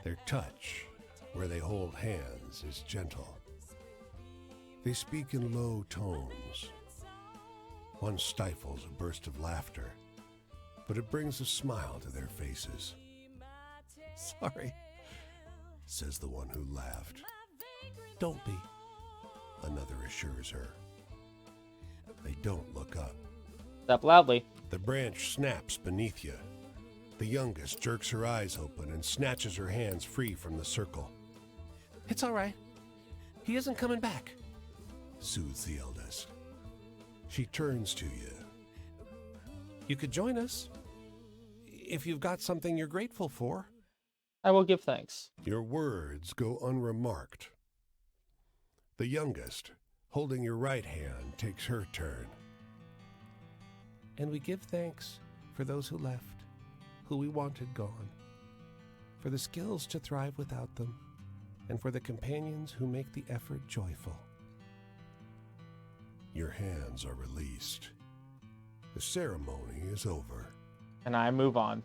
Their touch, where they hold hands, is gentle. They speak in low tones. One stifles a burst of laughter, but it brings a smile to their faces. Sorry, says the one who laughed. Don't be, another assures her. They don't look up. Step loudly. The branch snaps beneath you. The youngest jerks her eyes open and snatches her hands free from the circle. It's all right. He isn't coming back. Soothes the eldest. She turns to you. You could join us if you've got something you're grateful for. I will give thanks. Your words go unremarked. The youngest, holding your right hand, takes her turn. And we give thanks for those who left, who we wanted gone, for the skills to thrive without them, and for the companions who make the effort joyful. Your hands are released. The ceremony is over. And I move on.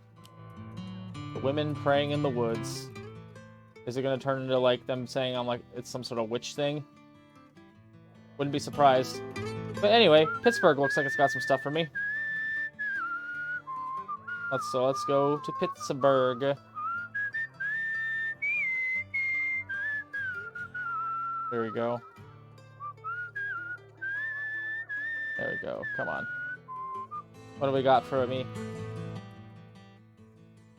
The women praying in the woods. Is it going to turn into like them saying I'm like it's some sort of witch thing? Wouldn't be surprised. But anyway, Pittsburgh looks like it's got some stuff for me. Let's go to Pittsburgh. There we go. There we go. Come on. What do we got for me?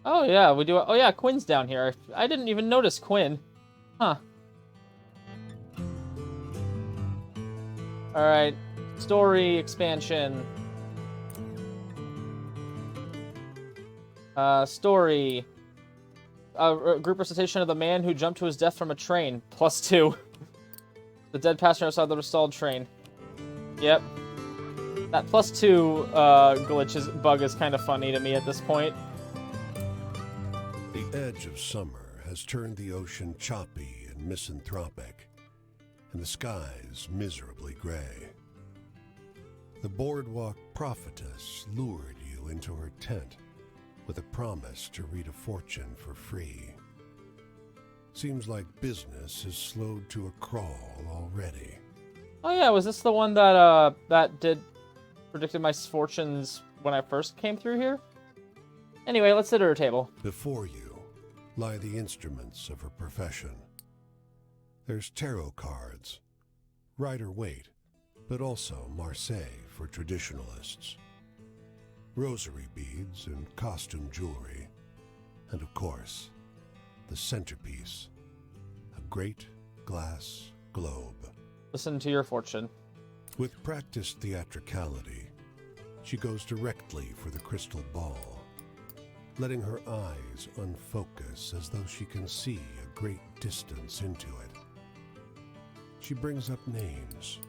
Oh yeah, we do. Oh yeah, Quinn's down here. I didn't even notice Quinn. Huh. All right. Story expansion. Story. Group recitation of the man who jumped to his death from a train. +2. The dead passenger outside the stalled train. Yep. That +2 bug is kind of funny to me at this point. The edge of summer has turned the ocean choppy and misanthropic, and the skies miserably gray. The boardwalk prophetess lured you into her tent with a promise to read a fortune for free. Seems like business has slowed to a crawl already. Oh yeah, was this the one that predicted my fortunes when I first came through here? Anyway, let's sit at her table. Before you lie the instruments of her profession. There's tarot cards, Rider-Waite, but also Marseille for traditionalists. Rosary beads and costume jewelry, and of course, the centerpiece, a great glass globe. Listen to your fortune. With practiced theatricality, she goes directly for the crystal ball, letting her eyes unfocus as though she can see a great distance into it. She brings up names,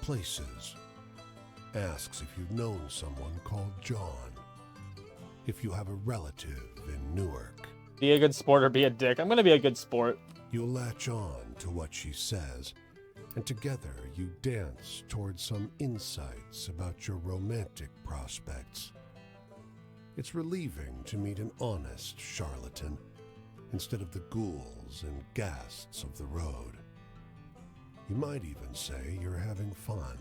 places, asks if you've known someone called John, if you have a relative in Newark. Be a good sport or be a dick. I'm gonna be a good sport. You'll latch on to what she says, and together you dance towards some insights about your romantic prospects. It's relieving to meet an honest charlatan instead of the ghouls and ghasts of the road. You might even say you're having fun,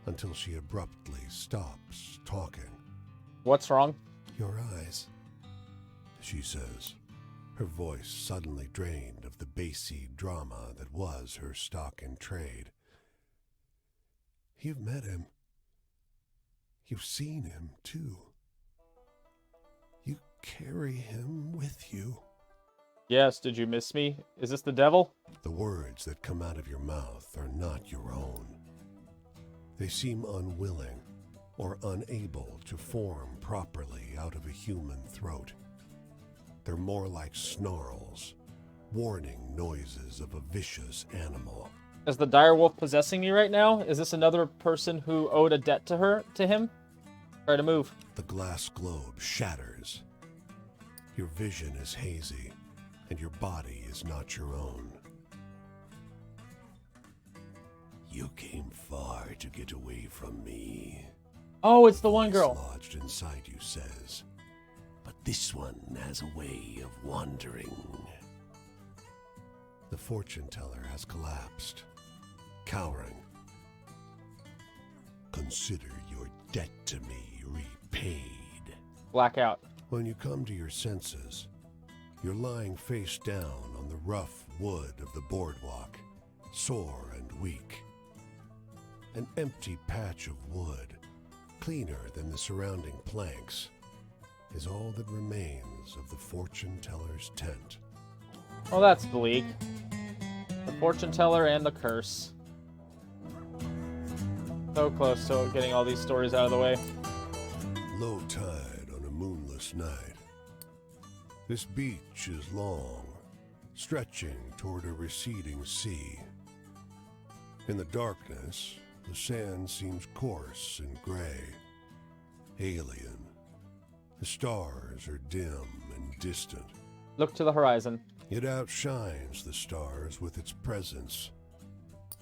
until she abruptly stops talking. What's wrong? Your eyes, she says, her voice suddenly drained of the bassy drama that was her stock in trade. You've met him. You've seen him, too. You carry him with you. Yes, did you miss me? Is this the devil? The words that come out of your mouth are not your own. They seem unwilling or unable to form properly out of a human throat. They're more like snarls, warning noises of a vicious animal. Is the direwolf possessing me right now? Is this another person who owed a debt to him? Try to move. The glass globe shatters. Your vision is hazy, and your body is not your own. You came far to get away from me. Oh, it's the one Voice girl. lodged inside you says, but this one has a way of wandering. The fortune teller has collapsed, cowering. Consider your debt to me repaid. Blackout. When you come to your senses, you're lying face down on the rough wood of the boardwalk, sore and weak. An empty patch of wood, cleaner than the surrounding planks, is all that remains of the fortune teller's tent. Oh, that's bleak. The fortune teller and the curse. So close to getting all these stories out of the way. Low tide on a moonless night. This beach is long, stretching toward a receding sea. In the darkness, the sand seems coarse and gray, alien. The stars are dim and distant. Look to the horizon. It outshines the stars with its presence,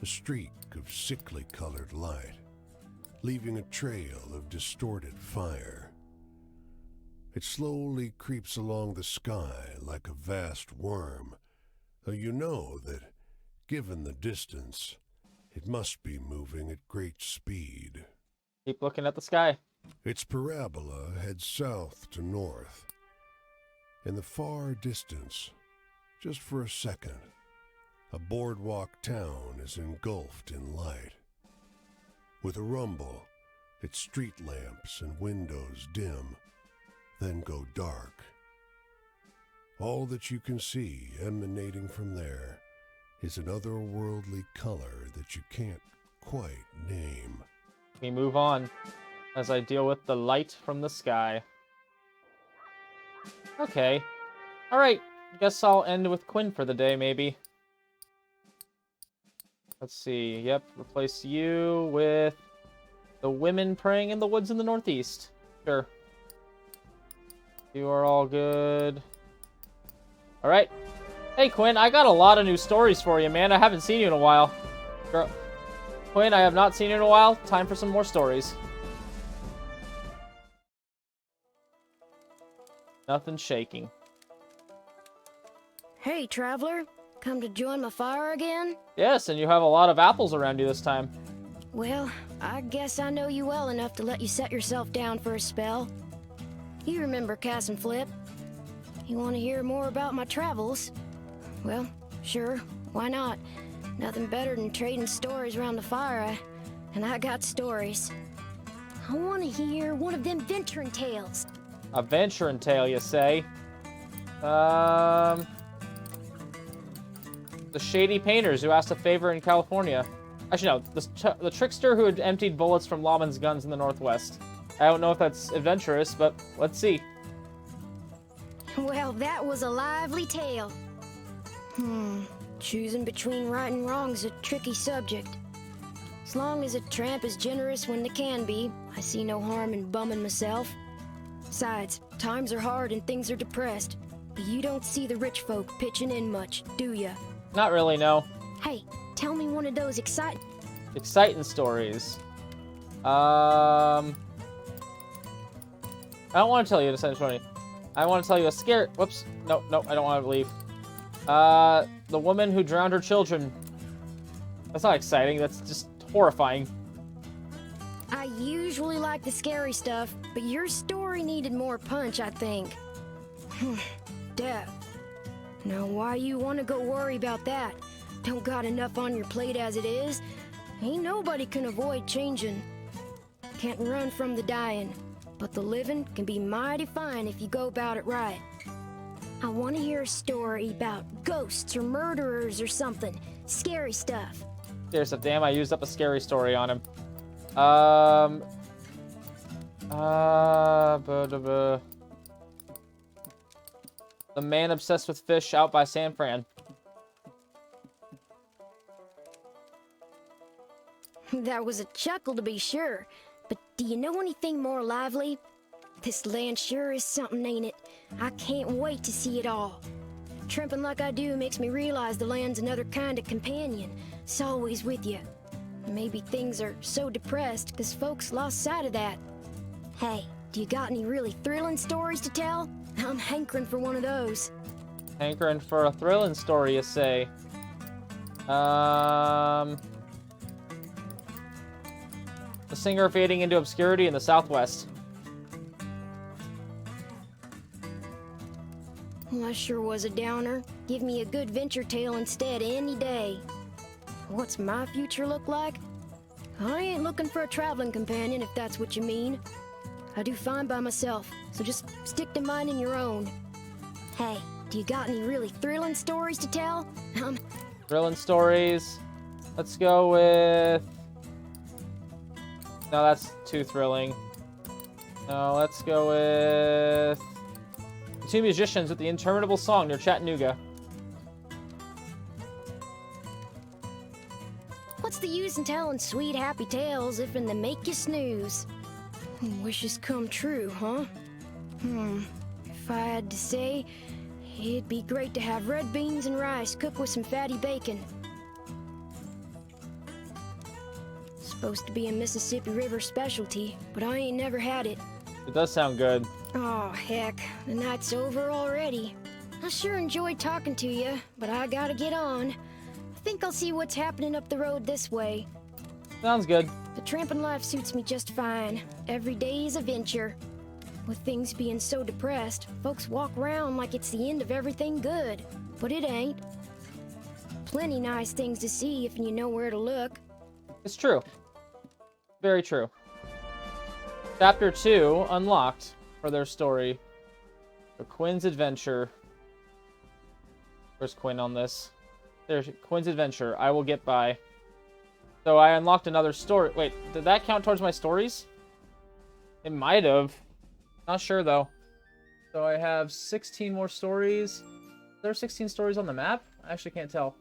a streak of sickly colored light, leaving a trail of distorted fire. It slowly creeps along the sky like a vast worm, though you know that, given the distance, it must be moving at great speed. Keep looking at the sky. Its parabola heads south to north. In the far distance, just for a second, a boardwalk town is engulfed in light. With a rumble, its street lamps and windows dim, then go dark. All that you can see emanating from there is an otherworldly color that you can't quite name. We move on as I deal with the light from the sky. Okay. Alright. Guess I'll end with Quinn for the day, maybe. Let's see. Yep. Replace you with the women praying in the woods in the northeast. Sure. You are all good. Alright. Hey, Quinn, I got a lot of new stories for you, man. I haven't seen you in a while. Girl. Quinn, I have not seen you in a while. Time for some more stories. Nothing's shaking. Hey, traveler. Come to join my fire again? Yes, and you have a lot of apples around you this time. Well, I guess I know you well enough to let you set yourself down for a spell. You remember Cass and Flip? You want to hear more about my travels? Well, sure, why not? Nothing better than trading stories around the fire, and I got stories. I want to hear one of them venturing tales. A venturing tale, you say? The shady painters who asked a favor in California. Actually, no. The trickster who had emptied bullets from Lawman's guns in the Northwest. I don't know if that's adventurous, but let's see. Well, that was a lively tale. Choosing between right and wrong is a tricky subject. As long as a tramp is generous when they can be, I see no harm in bumming myself. Besides, times are hard and things are depressed. But you don't see the rich folk pitching in much, do ya? Not really, no. Hey, tell me one of those Exciting stories. I don't want to tell you this story. I want to tell you a scare. Whoops. No, I don't want to leave. The woman who drowned her children. That's not exciting. That's just horrifying. I usually like the scary stuff, but your story needed more punch, I think. Death. Now, why you want to go worry about that? Don't got enough on your plate as it is. Ain't nobody can avoid changing. Can't run from the dying, but the living can be mighty fine if you go about it right. I want to hear a story about ghosts or murderers or something. Scary stuff. Scary stuff. Damn, I used up a scary story on him. The man obsessed with fish out by San Fran. That was a chuckle to be sure, but do you know anything more lively? This land sure is something, ain't it? I can't wait to see it all. Tramping like I do makes me realize the land's another kind of companion. It's always with you. Maybe things are so depressed because folks lost sight of that. Hey, do you got any really thrilling stories to tell? I'm hankering for one of those. Hankering for a thrilling story, you say? The singer fading into obscurity in the Southwest. Well, that sure was a downer. Give me a good venture tale instead any day. What's my future look like? I ain't looking for a traveling companion, if that's what you mean. I do fine by myself, so just stick to minding your own. Hey, do you got any really thrilling stories to tell? Thrilling stories. Let's go with... No, that's too thrilling. No, let's go with... The two musicians with the interminable song near Chattanooga. What's the use in telling sweet, happy tales if they make you snooze? Wishes come true, huh? If I had to say, it'd be great to have red beans and rice cooked with some fatty bacon. Supposed to be a Mississippi River specialty, but I ain't never had it. It does sound good. Oh, heck, the night's over already. I sure enjoyed talking to you, but I gotta get on. I think I'll see what's happening up the road this way. Sounds good. The tramping life suits me just fine. Every day is a venture. With things being so depressed, folks walk around like it's the end of everything good. But it ain't. Plenty nice things to see if you know where to look. It's true. Very true. Chapter 2 unlocked for their story. The Quinn's Adventure. Where's Quinn on this? There's Quinn's Adventure. I will get by. So I unlocked another story. Wait, did that count towards my stories? It might have. Not sure, though. So I have 16 more stories. Is there 16 stories on the map? I actually can't tell.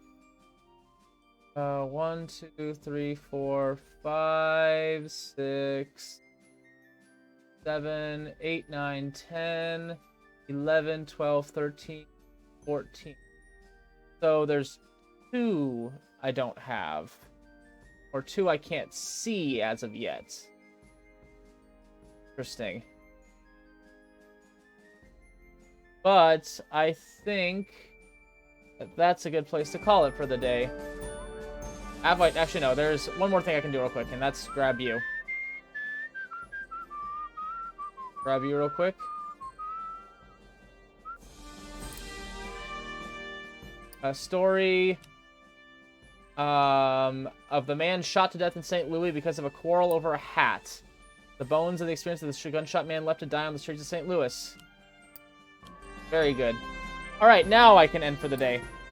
1, 2, 3, 4, 5, 6, 7, 8, 9, 10, 11, 12, 13, 14. So there's 2 I don't have. Or 2 I can't see as of yet. Interesting. But I think that's a good place to call it for the day. Actually, no, there's one more thing I can do real quick, and that's grab you. Grab you real quick. A story. of the man shot to death in St. Louis because of a quarrel over a hat. The bones of the experience of the gunshot man left to die on the streets of St. Louis. Very good. All right, now I can end for the day.